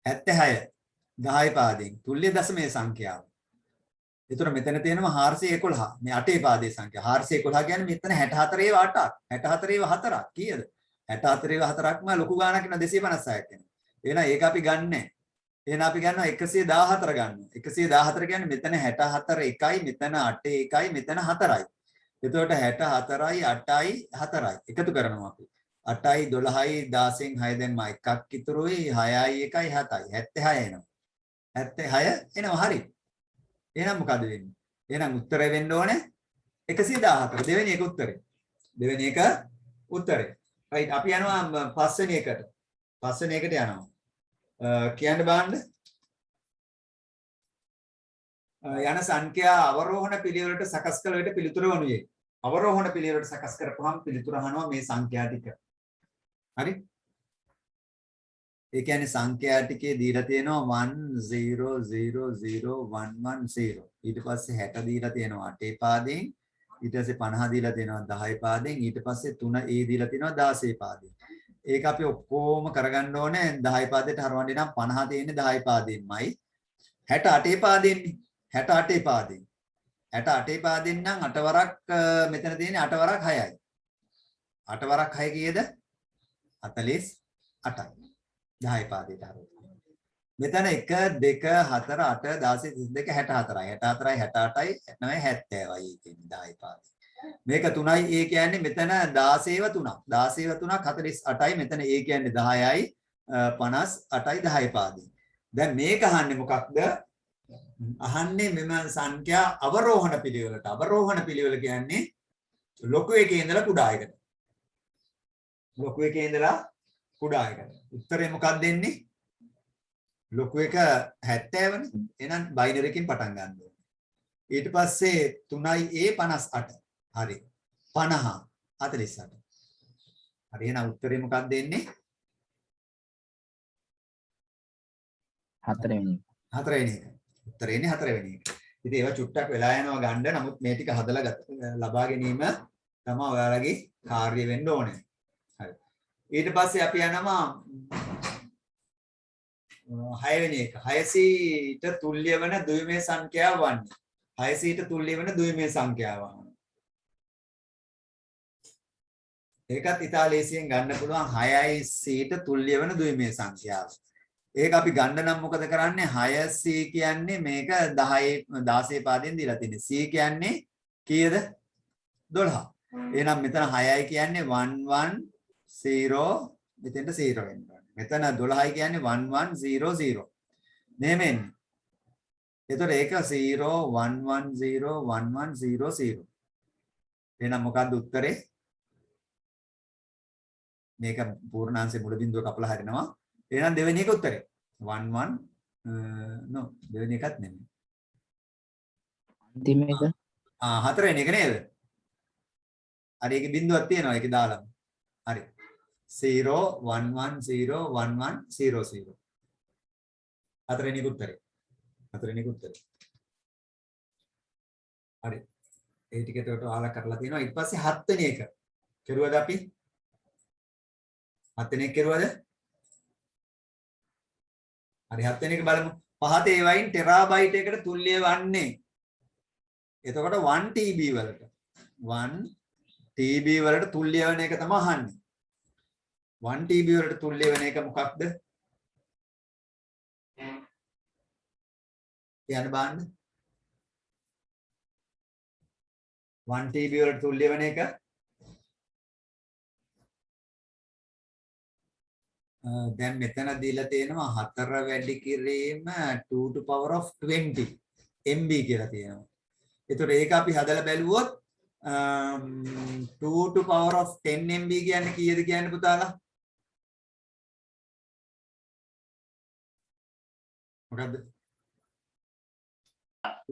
76 10 පාදයෙන් තුල්‍ය දශමයේ සංඛ්‍යාව. ඒතර මෙතන තියෙනවා 411. මේ 8 පාදයේ සංඛ්‍යාව. 411 කියන්නේ මෙතන 64 ඒවා 8ක්. 64 ඒවා 4ක්. කීයද? 64 ඒවා 4ක්ම ලොකු ගාණක් වෙනවා 256ක් වෙනවා. එහෙනම් ඒක අපි ගන්නෑ. එහෙනම් අපි ගන්නවා 114 ගන්නවා. 114 කියන්නේ මෙතන 64 එකයි, මෙතන 8 එකයි, මෙතන 4යි. එතකොට 64යි 8යි 4යි එකතු කරනවා අපි. 8යි 12යි 16න් 6 දැන්ම එකක් ඉතුරුයි 6යි 1යි 7යි 76 එනවා. 76 එනවා හරි. එහෙනම් මොකද වෙන්නේ? එහෙනම් උත්තරය වෙන්න ඕනේ 114. දෙවෙනි එක උත්තරේ. දෙවෙනි එක උත්තරේ. right අපි යනවා පස්වෙනි එකට. පස්වෙනි එකට යනවා. කියන්න බලන්න. යන සංඛ්‍යා අවරෝහණ පිළිවෙලට සකස් කළ විට පිළිතුර වනුයේ. අවරෝහණ පිළිවෙලට සකස් කරපුවාම පිළිතුර අහනවා මේ සංඛ්‍යා ටික. හරි? ඒ කියන්නේ සංඛ්‍යා ටිකේ දීලා තියෙනවා 10001110. ඊට පස්සේ 60 දීලා තියෙනවා 8 පාදයෙන්. ඊට පස්සේ 50 දීලා තියෙනවා 10 පාදයෙන්. ඊට පස්සේ 3 ඒ දීලා තියෙනවා 16 පාදයෙන්. ඒක අපි ඔක්කොම කරගන්න ඕනේ 10 පාදයට හරවන්නේ නම් 50 තියෙන්නේ 10 පාදයෙන්මයි. 68 පාදයෙන්නේ. 68 පාදයෙන්. 68 පාදයෙන් නම් 8 වරක් මෙතන තියෙන්නේ 8 වරක් 6යි. 8 වරක් 6 කීයද? 48යි. 10 පාදයට හරවන්න. මෙතන 1 2 4 8 16 32 64යි. 64යි 68යි 9යි 70යි කියන්නේ 10 පාදේ. මේක 3යි ඒ කියන්නේ මෙතන 16ව 3ක්. 16ව 3ක් 48යි මෙතන ඒ කියන්නේ 10යි 58යි 10 පාදේ. දැන් මේක අහන්නේ මොකක්ද? අහන්නේ මෙම සංඛ්‍යා අවරෝහණ පිළිවෙලට. අවරෝහණ පිළිවෙල කියන්නේ ලොකු එකේ ඉඳලා කුඩා එකට. ලොකු එකේ ඉඳලා කුඩා එකට. උත්තරේ මොකක්ද දෙන්නේ? ලොකු එක 70නේ. එහෙනම් බයිනරි එකකින් පටන් ගන්න ඕනේ. ඊට පස්සේ 3යි A 58. හරි. 50 48. හරි එහෙනම් උත්තරේ මොකක්ද දෙන්නේ? හතරවෙනි. හතරවෙනි එක. උත්තරේ ඉන්නේ හතරවෙනි එක. ඉතින් ඒවා චුට්ටක් වෙලා යනවා ගන්න. නමුත් මේ ටික හදලා ලබා ගැනීම තමයි ඔයාලගේ කාර්යය වෙන්න ඕනේ. හරි. ඊට පස්සේ අපි යනවා 6 වෙනි එක. 600ට තුල්‍ය වන ද්විමේය සංඛ්‍යාව වන්නේ. 600ට තුල්‍ය වන ද්විමේය සංඛ්‍යාව. ඒකත් ඉතාලියෙන් ගන්න පුළුවන් 6ට තුල්‍ය වන ද්විමේය සංඛ්‍යාව. ඒක අපි ගන්න නම් මොකද කරන්නේ? 6c කියන්නේ මේක 16 පාදයෙන් දීලා තියෙන්නේ. c කියන්නේ කීයද? 12. එහෙනම් මෙතන 6යි කියන්නේ 110 මෙතෙන්ට 0 වෙන්න ඕනේ. මෙතන 12යි කියන්නේ 1100. මෙහෙම එන්නේ. එතකොට ඒක 01101100. එහෙනම් මොකද්ද උත්තරේ? මේක පූර්ණාංශයේ මුල බිඳුව කපලා හරිනවා. එහෙනම් දෙවෙනි එක උත්තරේ 1100. no දෙවෙනි එකත් නෙමෙයි. අන්තිම එක හතරවෙනි එක නේද? හරි ඒකේ බිඳුවක් තියෙනවා ඒකේ දාලා. හරි. 0 1 1 0 1 1 0 0. හතරවෙනි උත්තරේ. හතරවෙනි උත්තරේ. හරි. ඒ ටික එතකොට ඔයාලා කරලා තියෙනවා. ඊට පස්සේ හත්වෙනි එක. කෙරුවද අපි? හත්වෙනි එක කෙරුවද? හරි හත්වෙනි එක බලමු. පහත ඒ වයින් ටෙරාබයිට් එකට තුල්ලිය වන්නේ. එතකොට 1 TB වලට 1 TB වලට තුල්ලිය වෙන එක තමයි අහන්නේ. 1 TB වලට තුල්ලිය වෙන එක මොකක්ද? කියන්න බලන්න. 1 TB වලට තුල්ලිය වෙන එක දැන් මෙතන දීලා තියෙනවා 4 වැඩි කිරීම 2 to power of 20 MB කියලා තියෙනවා. ඒතකොට ඒක අපි හදලා බැලුවොත් 2 to power of 10 MB කියන්නේ කීයද කියන්නේ පුතාලා? මොකද්ද?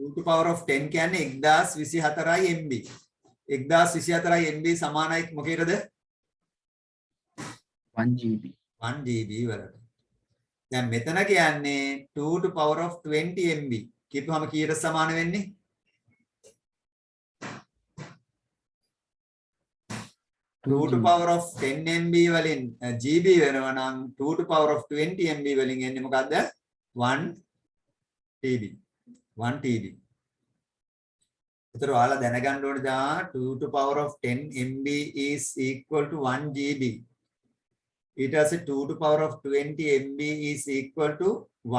2 to power of 10 කියන්නේ 1024යි MB. 1024යි MB සමානයි මොකේද? 1 GB 1 GB වලට. දැන් මෙතන කියන්නේ 2 to power of 20 MB. කියපුවම කීයට සමාන වෙන්නේ? 2 to power of 10 MB වලින් GB වෙනවා නම් 2 to power of 20 MB වලින් එන්නේ මොකද්ද? 1 TB. 1 TB. ඒතර ඔයාලා දැනගන්න ඕනේ දා 2 to power of 10 MB is equal to 1 GB. ඊට පස්සේ 2 to power of 20 MB is equal to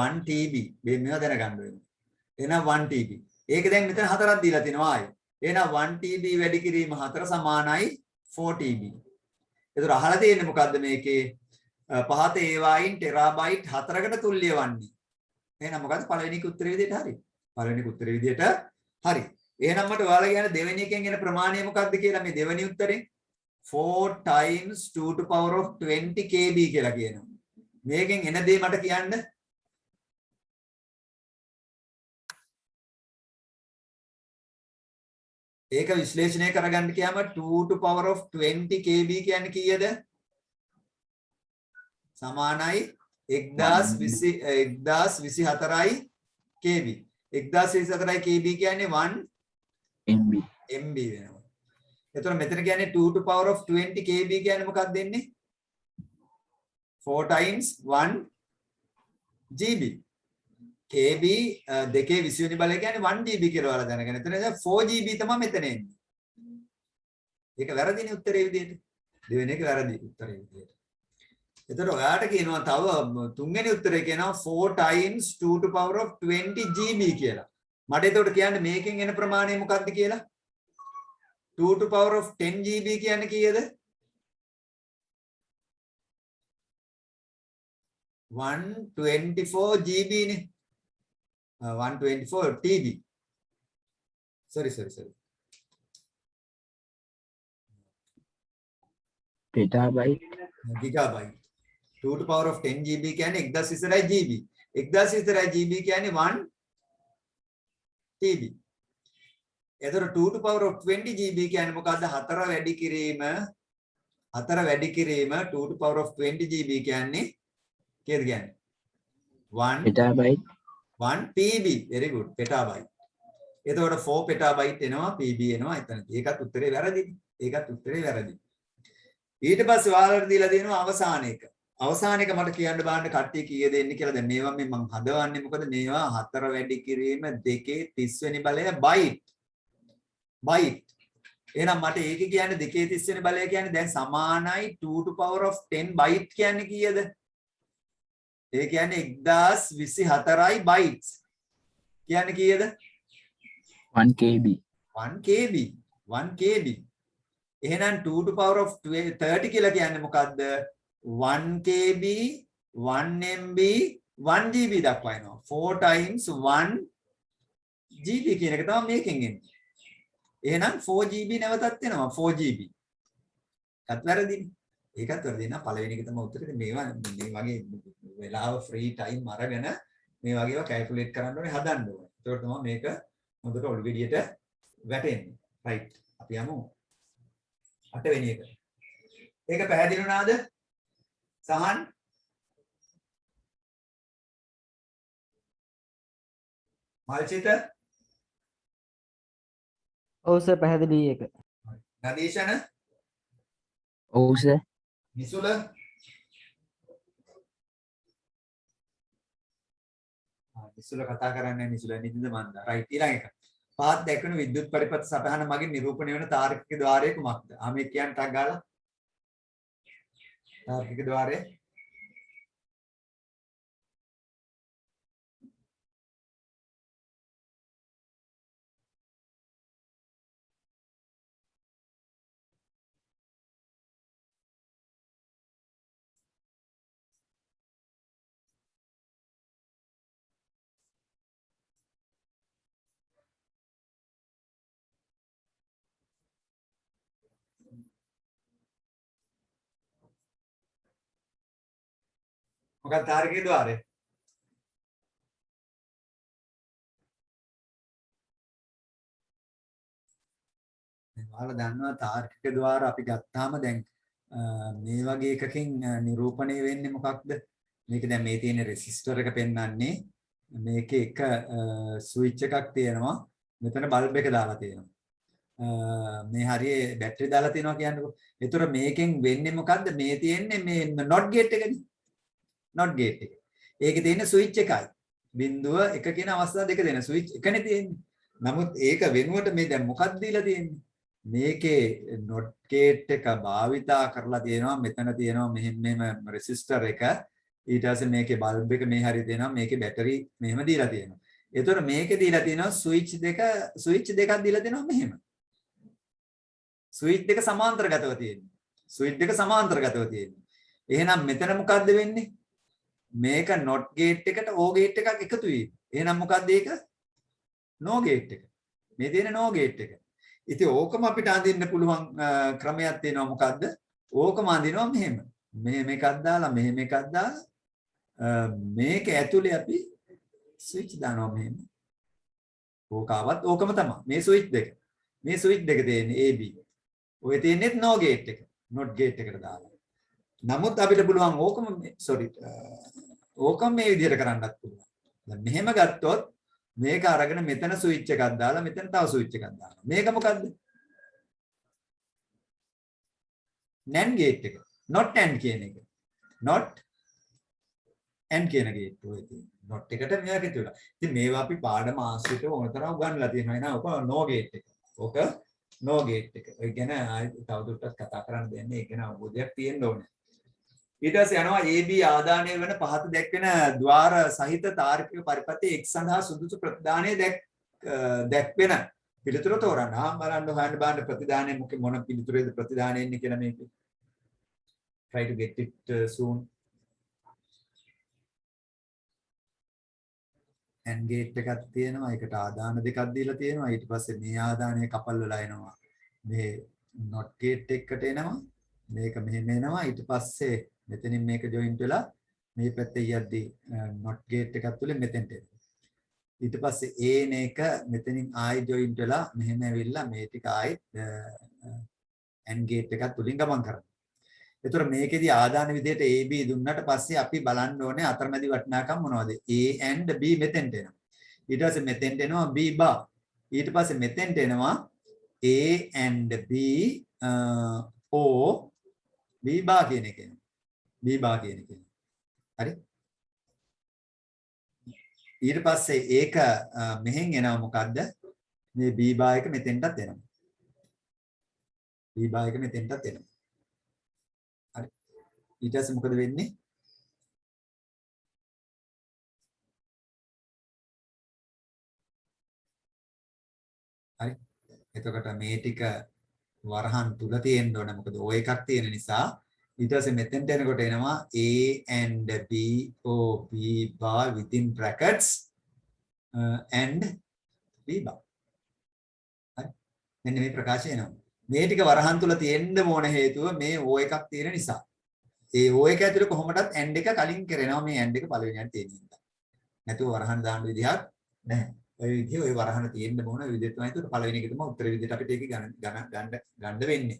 1 TB. මේ මේවා දැනගන්න ඕනේ. එහෙනම් 1 TB. ඒක දැන් මෙතන හතරක් දීලා තිනවා ආයේ. එහෙනම් 1 TB වැඩි කිරීම 4 සමානයි 4 TB. ඒතර අහලා තියෙන්නේ මොකද්ද මේකේ? පහත ඒ වයින් ටෙරාබයිට් 4කට තුල්ලිය වන්නේ. එහෙනම් මොකද්ද පළවෙනි උත්තරේ විදියට හරි. පළවෙනි උත්තරේ විදියට හරි. එහෙනම් මට ඔයාලා කියන දෙවෙනි එකෙන් එන ප්‍රමාණය මොකක්ද කියලා මේ දෙවෙනි උත්තරේ 4 times 2 to power of 20 KB කියලා කියනවා. මේකෙන් එන දේ මට කියන්න. ඒක විශ්ලේෂණය කරගන්න කියම 2 to power of 20 KB කියන්නේ කීයද? සමානයි 1024යි KB. 1024යි KB කියන්නේ 1 MB MB වෙනවා. එතකොට මෙතන කියන්නේ 2 to power of 20 KB කියන්නේ මොකක්ද දෙන්නේ? 4 times 1 GB. KB දෙකේ 20 වෙනි බලය කියන්නේ 1 GB කියලා ඔයාලා දැනගෙන. එතන 4 GB තමයි මෙතන එන්නේ. ඒක වැරදිනේ උත්තරේ විදියට. දෙවෙනි එක වැරදි උත්තරේ විදියට. එතකොට ඔයාට කියනවා තව තුන්වෙනි උත්තරේ කියනවා 4 times 2 to power of 20 GB කියලා. මට එතකොට කියන්න මේකෙන් එන ප්‍රමාණය මොකක්ද කියලා? 2 to power of 10 GB කියන්නේ කීයද? 124 GB නේ. 124 TB. Sorry. petabyte Gigabyte. 2 to power of 10 GB කියන්නේ 1024 GB. 1024 GB කියන්නේ 1 TB. එතකොට 2 to power of 20 GB කියන්නේ මොකද්ද? 4 වැඩි කිරීම 2 to power of 20 GB කියන්නේ කීයද කියන්නේ? 1 petabyte 1 PB. very good. petabyte. එතකොට 4 petabyte එනවා PB එනවා එතන. ඒකත් උත්තරේ වැරදි. ඊට පස්සේ ඔයාලට දීලා දෙනවා අවසාන එක. අවසාන එක මට කියන්න බලන්න කට්ටිය කීයද එන්නේ කියලා. දැන් මේවා මම හදවන්නේ මොකද මේවා 4 වැඩි කිරීම 2 30 වෙනි බලය බයිට්. එහෙනම් මට ඒක කියන්නේ 2 30 වෙනි බලය කියන්නේ දැන් සමානයි 2 to power of 10 බයිට් කියන්නේ කීයද? ඒ කියන්නේ 1024යි බයිට්ස්. කියන්නේ කීයද? 1 KB 1 KB. එහෙනම් 2 to power of 30 කියලා කියන්නේ මොකද්ද? 1 KB 1 MB 1 GB දක්වා එනවා. 4 times 1 GB කියන එක තමයි මේකෙන් එන්නේ. එහෙනම් 4 GB නැවතත් එනවා 4 GB. ඒකත් වැරදිනේ. ඒකත් වැරදි නා පළවෙනි එක තමයි උත්තරේ. මේවා මේ වගේ වෙලාව ෆ්‍රී ටයිම් අරගෙන මේ වගේ ඒවා කැල්කියුලේට් කරන්න ඕනේ හදන්න ඕනේ. ඒකට තමයි මේක හොඳට ඔළුව ගෙඩියට වැටෙන්නේ. රයිට්. අපි යමු 8 වෙනි එක. ඒක පැහැදිලි වුණාද? සහන් මල්චිත ඔව් සර් පැහැදිලි ඒක. නදීෂණ ඔව් සර්. නිසුල නිසුල කතා කරන්නේ නිසුල නිදිද මන්ද. රයිට්. ඊළඟ එක. පාත් දැක්වෙන විද්‍යුත් පරිපථ සටහන මගින් නිරූපණය වන තාර්කික ద్వාරය කුමක්ද? මේ කියන්න ටක් ගාලා. තාර්කික ద్వාරය මොකක්ද තාර්කික ద్వාරය? ඔයාලා දන්නවා තාර්කික ద్వාර අපි ගත්තාම දැන් මේ වගේ එකකින් නිරූපණය වෙන්නේ මොකක්ද? මේක දැන් මේ තියෙන රෙසිස්ටර් එක පෙන්වන්නේ මේකේ එක ස්විච් එකක් තියෙනවා. මෙතන බල්බ් එක දාලා තියෙනවා. මේ හරියේ බැටරි දාලා තියෙනවා කියන්නකෝ. ඒතර මේකෙන් වෙන්නේ මොකද්ද? මේ තියෙන්නේ මේ not gate එකනේ. not gate එක. ඒකේ තියෙන ස්විච් එකයි. බිඳුව එක කියන අවස්ථා දෙක දෙන ස්විච් එකනේ තියෙන්නේ. නමුත් ඒක වෙනුවට මේ දැන් මොකක්ද දීලා තියෙන්නේ? මේකේ not gate එක භාවිතා කරලා තියෙනවා. මෙතන තියෙනවා මෙහෙම රෙසිස්ටර් එක. ඊට පස්සේ මේකේ බල්බ් එක මේ හරිය දෙනවා. මේකේ බැටරි මෙහෙම දීලා තියෙනවා. ඒතර මේකේ දීලා තියෙනවා ස්විච් දෙකක් දීලා තියෙනවා මෙහෙම. ස්විච් දෙක සමාන්තරගතව තියෙනවා. ස්විච් දෙක සමාන්තරගතව තියෙනවා. එහෙනම් මෙතන මොකද්ද වෙන්නේ? මේක not gate එකට o gate එකක් එකතු වීම. එහෙනම් මොකද්ද ඒක? no gate එක. මේ තියෙන no gate එක. ඉතින් ඕකම අපිට අඳින්න පුළුවන් ක්‍රමයක් තියෙනවා මොකද්ද? ඕකම අඳිනවා මෙහෙම. මෙහෙම එකක් දාලා මෙහෙම එකක් දාලා මේක ඇතුලේ අපි ස්විච් දානවා මෙහෙම. ඕකාවත් ඕකම තමයි. මේ ස්විච් දෙක. මේ ස්විච් දෙක තියෙන්නේ AB. ඔය තියෙන්නේ no gate එක. not gate එකට දාලා. නමුත් අපිට පුළුවන් ඕකම ඕකම මේ විදිහට කරන්නත් පුළුවන්. දැන් මෙහෙම ගත්තොත් මේක අරගෙන මෙතන ස්විච් එකක් දාලා මෙතන තව ස්විච් එකක් දානවා. මේක මොකද්ද? NAND gate එක. not AND කියන එක. not AND කියන gate ඔය තියෙන. not එකට මෙයාක තියලා. ඉතින් මේවා අපි පාඩම ආශ්‍රිතව ඕනතරම් උගන්වලා තියෙනවා නේද? ඔක no gate එක. ඔක no gate එක. ඒ කියන්නේ තවදුරටත් කතා කරන්න දෙන්නේ ඒ කියන අවබෝධයක් තියෙන්න ඕනේ. ඊට පස්සේ යනවා AB ආදානය වෙන පහත දැක්වෙන ద్వාර සහිත තාර්කික පරිපථයේ X සඳහා සුදුසු ප්‍රතිදානයේ දැක්වෙන පිළිතුර තෝරන්න. බලන්න හොයන්න බලන්න ප්‍රතිදානයේ මොන පිළිතුරේද ප්‍රතිදානය එන්නේ කියලා මේකේ. Try to get it soon. AND gate එකක් තියෙනවා. ඒකට ආදාන දෙකක් දීලා තියෙනවා. ඊට පස්සේ මේ ආදානය කපල් වෙලා එනවා. මේ not gate එකට එනවා. මේක මෙහෙම එනවා. ඊට පස්සේ මෙතනින් මේක ජොයින්ට් වෙලා මේ පැත්තේ යද්දී not gate එකක් තුලින් මෙතෙන්ට එනවා. ඊට පස්සේ A එක මෙතනින් ආයි ජොයින්ට් වෙලා මෙහෙම ඇවිල්ලා මේ ටික ආයි AND gate එකක් තුලින් ගමන් කරනවා. ඒතර මේකෙදි ආදාන විදිහට AB දුන්නාට පස්සේ අපි බලන්න ඕනේ අතරමැදි වටිනාකම් මොනවද? A and B මෙතෙන්ට එනවා. ඊට පස්සේ මෙතෙන්ට එනවා B bar. ඊට පස්සේ මෙතෙන්ට එනවා A and B O B bar කියන එක එනවා. B bar කියන එක. හරි? ඊට පස්සේ ඒක මෙහෙන් එනවා මොකද්ද? මේ B bar එක මෙතෙන්ටත් එනවා. B bar එක මෙතෙන්ටත් එනවා. හරි. ඊට පස්සේ මොකද වෙන්නේ? හරි. එතකොට මේ ටික වරහන් තුල තියෙන්න ඕන. මොකද O එකක් තියෙන නිසා ඊට පස්සේ මෙතෙන්ට එනකොට එනවා A and B O B bar within brackets and B bar. හරි. මෙන්න මේ ප්‍රකාශය එනවා. මේ ටික වරහන් තුල තියෙන්න ඕන හේතුව මේ O එකක් තියෙන නිසා. ඒ O එක ඇතුලේ කොහොමදත් AND එක කලින් කරනවා මේ AND එක පළවෙනියට තියෙන නිසා. නැතුව වරහන් දාන්න විදිහක් නැහැ. ඔය විදිහ ඔය වරහන තියෙන්න ඕන විදිහ තමයි ඒක පළවෙනි එක තමයි උත්තර විදිහට අපිට ඒක ගන්න වෙන්නේ.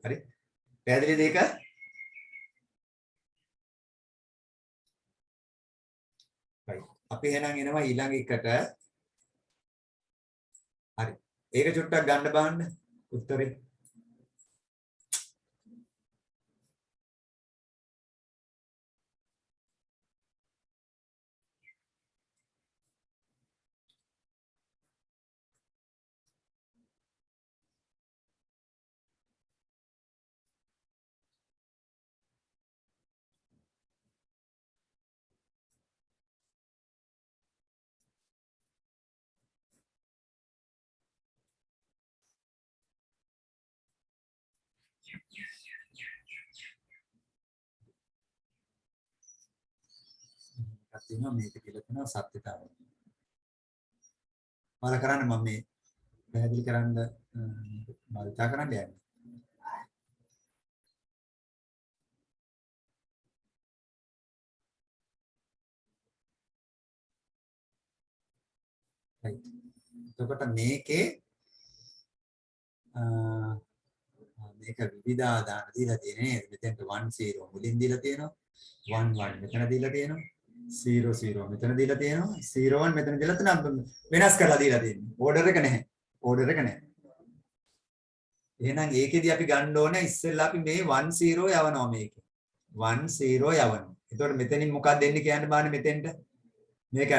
හරි? පැහැදිලිද ඒක? right. අපි එහෙනම් එනවා ඊළඟ එකට. හරි. ඒක චුට්ටක් ගන්න බලන්න උත්තරේ. තියෙනවා මේක කියලා තියෙනවා සත්‍යතාවය. මම කරන්නේ මම මේ පැහැදිලි කරන්න භාවිතා කරන්න යන්නේ. right. එතකොට මේකේ මේක විවිධාදාන දීලා තියෙන නේද? මෙතෙන්ට 10 මුලින් දීලා තියෙනවා. 11 මෙතන දීලා තියෙනවා. 00 මෙතන දීලා තියෙනවා. 01 මෙතන දීලා තියෙනවා. වෙනස් කරලා දීලා තියෙනවා. ඕඩර් එක නැහැ. ඕඩර් එක නැහැ. එහෙනම් ඒකෙදි අපි ගන්න ඕනේ ඉස්සෙල්ලා අපි මේ 10 යවනවා මේකේ. 10 යවනවා. එතකොට මෙතනින් මොකක්ද එන්නේ කියන්න බාන්නේ මෙතෙන්ට. මේක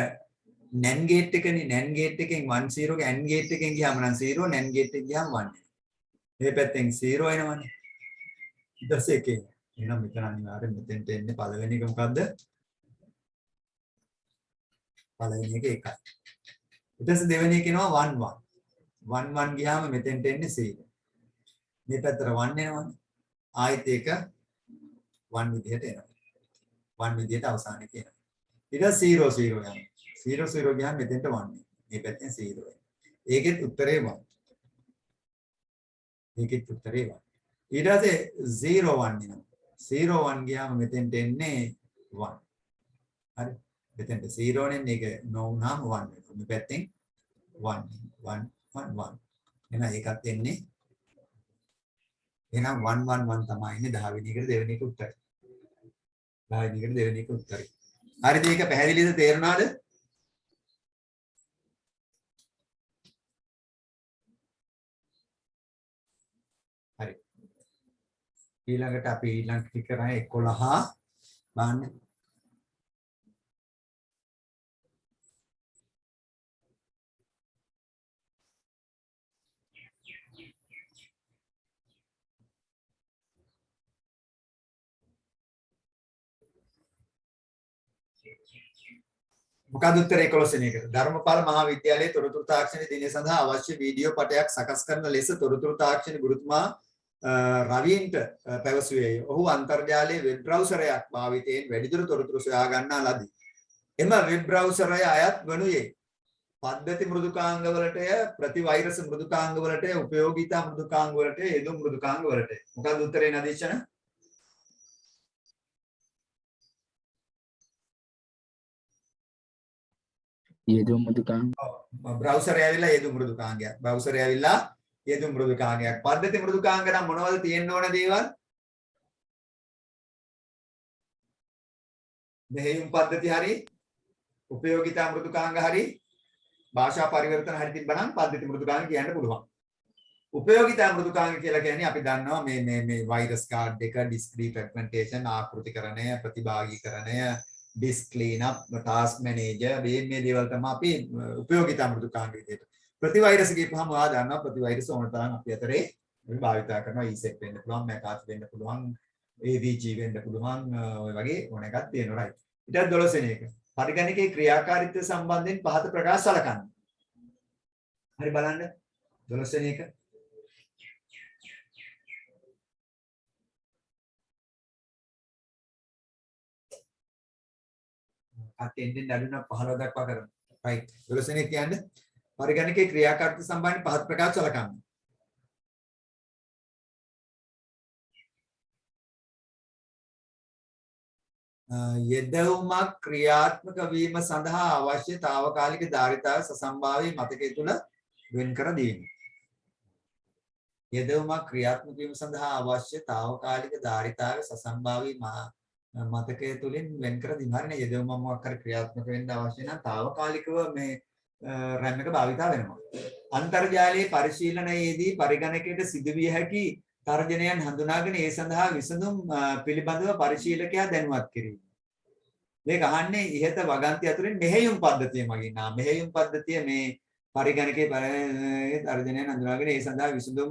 NAND gate එකනේ. NAND gate එකෙන් 10 ගේ AND gate එකෙන් ගියාම නම් 0 NAND gate එකෙන් ගියාම 1. මේ පැත්තෙන් 0 එනවනේ. ඊට පස්සේ එකේ. එහෙනම් මෙතන අනිවාර්යෙන් මෙතෙන්ට එන්නේ පළවෙනි එක මොකද්ද? පළවෙනි එක 1යි. ඊට පස්සේ දෙවෙනි එක එනවා 1 1. 1 1 ගියාම මෙතෙන්ට එන්නේ 0. මේ පැත්තට 1 එනවනේ. ආයෙත් ඒක 1 විදිහට එනවා. 1 විදිහට අවසානයේ කියනවා. ඊට 0 0 යනවා. 0 0 ගියාම මෙතෙන්ට 1. මේ පැත්තෙන් 0 එනවා. ඒකෙත් උත්තරේ 1. ඒකෙත් උත්තරේ 1. ඊට පස්සේ 0 1 එනවා. 0 1 ගියාම මෙතෙන්ට එන්නේ 1. හරි. මෙතෙන්ට 0 නේ මේක නොවුනහම 1 වෙනවා. මේ පැත්තෙන් 1 1 1 1. එහෙනම් ඒකත් එන්නේ එහෙනම් 1 1 1 තමයි ඉන්නේ 10 වෙනි එකට දෙවෙනි එක උත්තරේ. 10 වෙනි එකට දෙවෙනි එක උත්තරේ. හරිද? මේක පැහැදිලිද? තේරුණාද? හරි. ඊළඟට අපි ඊළඟ ටික කරන්නේ 11 බලන්න. මොකද උත්තරේ 11 වෙනි එකට. ධර්මපාල මහා විද්‍යාලයේ තොරතුරු තාක්ෂණ දිනය සඳහා අවශ්‍ය වීඩියෝ පටයක් සකස් කරන ලෙස තොරතුරු තාක්ෂණ ගුරුතුමා රවීන්ට පැවසුවේ. ඔහු අන්තර්ජාලයේ වෙබ් බ්‍රවුසරයක් භාවිතයෙන් වැඩිදුර තොරතුරු සොයා ගන්නා ලදී. එම වෙබ් බ්‍රවුසරය අයත් වනුයේ පද්ධති මෘදුකාංග වලටය, ප්‍රතිවෛරස මෘදුකාංග වලටය, උපයෝගීතා මෘදුකාංග වලටය, යෙදුම් මෘදුකාංග වලටය. මොකද උත්තරේ නදීෂණ? යෙදුම් මෘදුකාංග. බ්‍රවුසරය ඇවිල්ලා යෙදුම් මෘදුකාංගයක්. බ්‍රවුසරය ඇවිල්ලා යෙදුම් මෘදුකාංගයක්. පද්ධති මෘදුකාංග නම් මොනවද තියෙන්න ඕන දේවල්? මෙහෙයුම් පද්ධති හරි, උපයෝගීතා මෘදුකාංග හරි, භාෂා පරිවර්තන හරි තිබ්බනම් පද්ධති මෘදුකාංග කියන්න පුළුවන්. උපයෝගීතා මෘදුකාංග කියලා කියන්නේ අපි දන්නවා මේ වෛරස් කාඩ් එක, ඩිස්ක් ඩිෆ්‍රැග්මන්ටේෂන්, ආකෘතිකරණය, ප්‍රතිභාගීකරණය, disk clean up, task manager මේ දේවල් තමයි අපි උපයෝගීතා මෘදුකාංග විදිහට. ප්‍රතිවෛරස කියපුවාම ඔයා දන්නවා ප්‍රතිවෛරස ඕන තරම් අපි අතරේ අපි භාවිතා කරනවා. ESET වෙන්න පුළුවන්, MACAT වෙන්න පුළුවන්, AVG වෙන්න පුළුවන්, ඔය වගේ ඕන එකක් තියෙනවා right. ඊට 12 වෙනි එක. පරිගණකයේ ක්‍රියාකාරීත්වය සම්බන්ධයෙන් පහත ප්‍රකාශ සලකන්න. හරි බලන්න 12 වෙනි එක. අතෙන්ෙන් අඩුන 15 දක්වා කරමු. right. 12 වෙනි එක කියන්නේ පරිගණකයේ ක්‍රියාකාරීත්වය සම්බන්ධයෙන් පහත ප්‍රකාශ සලකන්න. යෙදවුමක් ක්‍රියාත්මක වීම සඳහා අවශ්‍ය తాවකාලික ධාරිතාව සසම්භාවී මතකයේ තුල වෙන් කර දීම. යෙදවුමක් ක්‍රියාත්මක වීම සඳහා අවශ්‍ය తాවකාලික ධාරිතාව සසම්භාවී මතකයේ තුලින් වෙන් කර දීම. හරිනේ, යෙදවුමක් මොකක් හරි ක්‍රියාත්මක වෙන්න අවශ්‍ය නම් తాවකාලිකව මේ RAM එක භාවිතා වෙනවා. අන්තර්ජාලයේ පරිශීලනයේදී පරිගණකයට සිදුවිය හැකි තර්ජනයන් හඳුනාගෙන ඒ සඳහා විසඳුම් පිළිබඳව පරිශීලකයා දැනුවත් කිරීම. මේක අහන්නේ ඉහත වගන්ති අතුරින් මෙහෙයුම් පද්ධතිය මගින්. මෙහෙයුම් පද්ධතිය මේ පරිගණකයේ තර්ජනයන් හඳුනාගෙන ඒ සඳහා විසඳුම්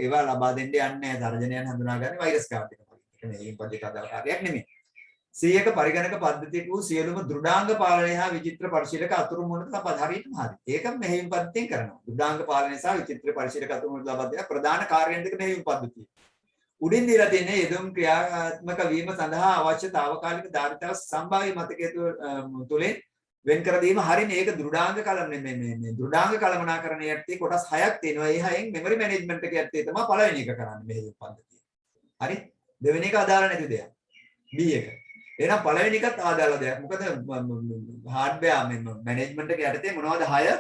ඒවා ලබා දෙන්න යන්නේ තර්ජනයන් හඳුනාගන්නේ වෛරස් කාර්යයක්. ඒක මෙහෙයුම් පද්ධතියට අදාළ කාර්යයක් නෙමෙයි. 100ක පරිගණක පද්ධතියක වූ සියලුම දෘඩාංග පාලනය හා විචිත්‍ර පරිශීලක අතුරු මුහුණට ලබා හරියටම හරි. ඒක මෙහෙයුම් පද්ධතියෙන් කරනවා. දෘඩාංග පාලනය සහ විචිත්‍ර පරිශීලක අතුරු මුහුණට ලබා දෙන ප්‍රධාන කාර්යයන් දෙක මෙහෙයුම් පද්ධතිය. උඩින් දීලා තියෙන්නේ යෙදුම් ක්‍රියාත්මක වීම සඳහා අවශ්‍ය తాවකාලික ධාරිතාව සම්භාව්‍ය මතකයේ තුලින් වෙන් කර දීම. හරිනේ, ඒක දෘඩාංග මේ දෘඩාංග කළමනාකරණය යටතේ කොටස් 6ක් තියෙනවා. ඒ 6න් මෙමරි මැනේජ්මන්ට් එක යටතේ තමයි පළවෙනි එක කරන්නේ මෙහෙයුම් පද්ධතිය. හරි? දෙවෙනි එක අදාළ නැති දෙයක්. B එක. එහෙනම් පළවෙනි එකත් ආදාළ දෙයක්. මොකද හાર્ඩ්වෙයාර් මැනේජ්මන්ට් එක යටතේ මොනවද 6?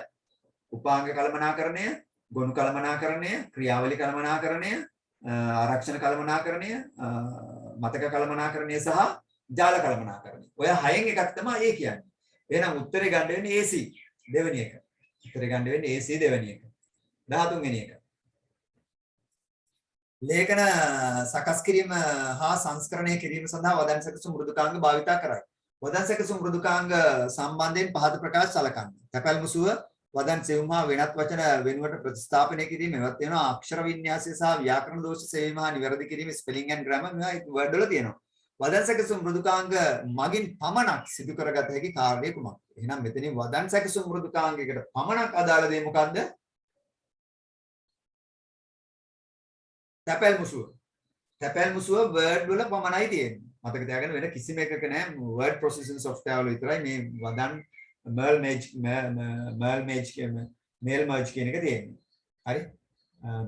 උපාංග කළමනාකරණය, ගොනු කළමනාකරණය, ක්‍රියාවලි කළමනාකරණය, ආරක්ෂණ කළමනාකරණය, මතක කළමනාකරණය සහ ජාල කළමනාකරණය. ඔය 6න් එකක් තමයි ඒ කියන්නේ. එහෙනම් උත්තරේ ගන්න වෙන්නේ AC දෙවෙනි එක. උත්තරේ ගන්න වෙන්නේ AC දෙවෙනි එක. 13 වෙනි එක. ලේඛන සකස් කිරීම හා සංස්කරණය කිරීම සඳහා වදන් සැකසුම් මෘදුකාංග භාවිතා කරයි. වදන් සැකසුම් මෘදුකාංග සම්බන්ධයෙන් පහත ප්‍රකාශ සලකන්න. තැපැල් මුසුව වදන් සෙවීම හා වෙනත් වචන වෙනුවට ප්‍රතිස්ථාපනය කිරීම, එවත් වෙනවා අක්ෂර වින්‍යාසය සහ ව්‍යාකරණ දෝෂ සෙවීම හා නිවැරදි කිරීම, ස්පෙලිං ඇන්ඩ් ග්‍රැමර් මේවා වර්ඩ් වල තියෙනවා. වදන් සැකසුම් මෘදුකාංග මගින් පමණක් සිදු කරගත හැකි කාර්යය කුමක්ද? එහෙනම් මෙතනින් වදන් සැකසුම් මෘදුකාංගයකට පමණක් අදාළ දේ මොකද්ද? තැපැල් මුසුව. තැපැල් මුසුව වර්ඩ් වල පමණයි තියෙන්නේ. මතක තියාගන්න, වෙන කිසිම එකක නෑ. වර්ඩ් ප්‍රොසෙසින් සොෆ්ට්වෙයාර් වල විතරයි මේ වදන් මේල් මර්ජ් කියන එක තියෙන්නේ. හරි?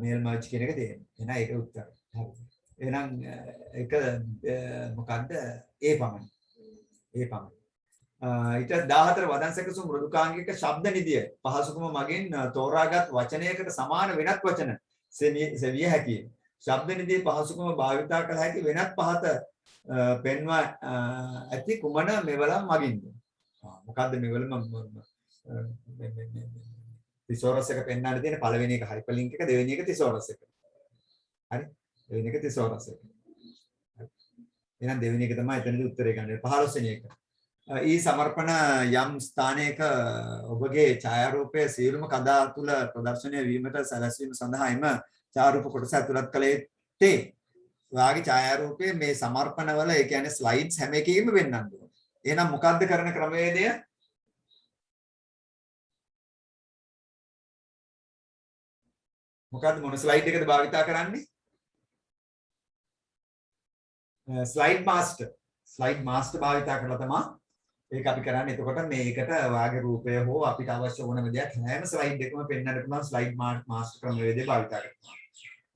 මේල් මර්ජ් කියන එක තියෙන්නේ. එහෙනම් ඒක උත්තරය. හරි. එහෙනම් ඒක මොකද්ද? ඒ පමණයි. ඒ පමණයි. ඊට 14 වදන් සැකසුම් මෘදුකාංගික ශබ්ද නිදිය පහසුකම මගින් තෝරාගත් වචනයකට සමාන වෙනත් වචන සෙවිය හැකියි. ශබ්ද නිදියේ පහසුකම භාවිතා කළ හැකි වෙනත් පහත පෙන්වා ඇති කුමන මෙවලම් මගින්ද? මොකද්ද මෙවලම? තිසෝරස් එක පෙන්වන්න තියෙන පළවෙනි එක හයිපර්ලින්ක් එක, දෙවෙනි එක තිසෝරස් එක. හරි? දෙවෙනි එක තිසෝරස් එක. එහෙනම් දෙවෙනි එක තමයි එතනදී උත්තරේ ගන්න. 15 වෙනි එක. ඊ සමර්පණ යම් ස්ථානයක ඔබගේ ඡායාරූපය සියලුම කඳා තුල ප්‍රදර්ශනය වීමට සැලැස්වීම සඳහා එම ඡායාරූප කොටස ඇතුළත් කළ යුත්තේ ඔයාගේ ඡායාරූපයේ මේ සමර්පණවල, ඒ කියන්නේ ස්ලයිඩ්ස් හැම එකකින්ම වෙන්නන්න ඕනේ. එහෙනම් මොකද්ද කරන ක්‍රමවේදය? මොකද්ද මොන ස්ලයිඩ් එකද භාවිතා කරන්නේ? Slide master. ස්ලයිඩ් මාස්ටර් භාවිතා කරලා තමයි ඒක අපි කරන්නේ. එතකොට මේකට ඔයාගේ රූපය හෝ අපිට අවශ්‍ය ඕනම දෙයක් හැම ස්ලයිඩ් එකකම පෙන්වන්න පුළුවන් ස්ලයිඩ් මාස්ටර් ක්‍රමවේදය භාවිතා කරනවා.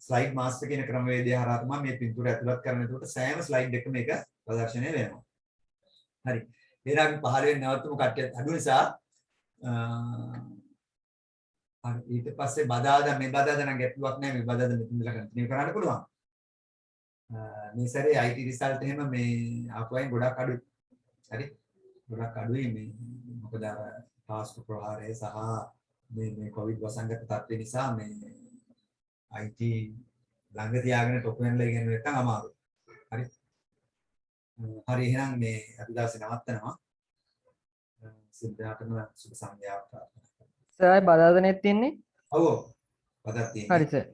ස්ලයිඩ් මාස්ටර් කියන ක්‍රමවේදය හරහා තමයි මේ පින්තූර ඇතුළත් කරන. එතකොට සෑම ස්ලයිඩ් එකකම මේක ප්‍රදර්ශනය වෙනවා. හරි. එහෙනම් අපි 15 නැවතුණු කට්ටිය අඩු නිසා හරි, ඊට පස්සේ බදාදා මේ බදාදා නම් ගැටලුවක් නැහැ. මේ බදාදා මෙතන ඉඳලා කන්ටිනියු කරන්න පුළුවන්. මේ සැරේ IT රිසල්ට් එහෙම මේ ආපුවයින් ගොඩක් අඩුයි. හරි? ගොඩක් අඩුයි මේ මොකද අර ටාස්ක් ප්‍රහාරය සහ මේ කොවිඩ් වසංගත තත්ත්වය නිසා මේ IT ළඟ තියාගෙන ටොප් වෙනලා ඉගෙන ගන්න නැත්නම් අමාරුයි. හරි? හරි, එහෙනම් මේ අද දවසේ නවත්තනවා. සිද්ධාර්ථම සුබ සංධ්‍යාවක්. සර් බදාදනෙත් තියන්නේ? ඔව්. බදාත් තියෙන්නේ. හරි සර්.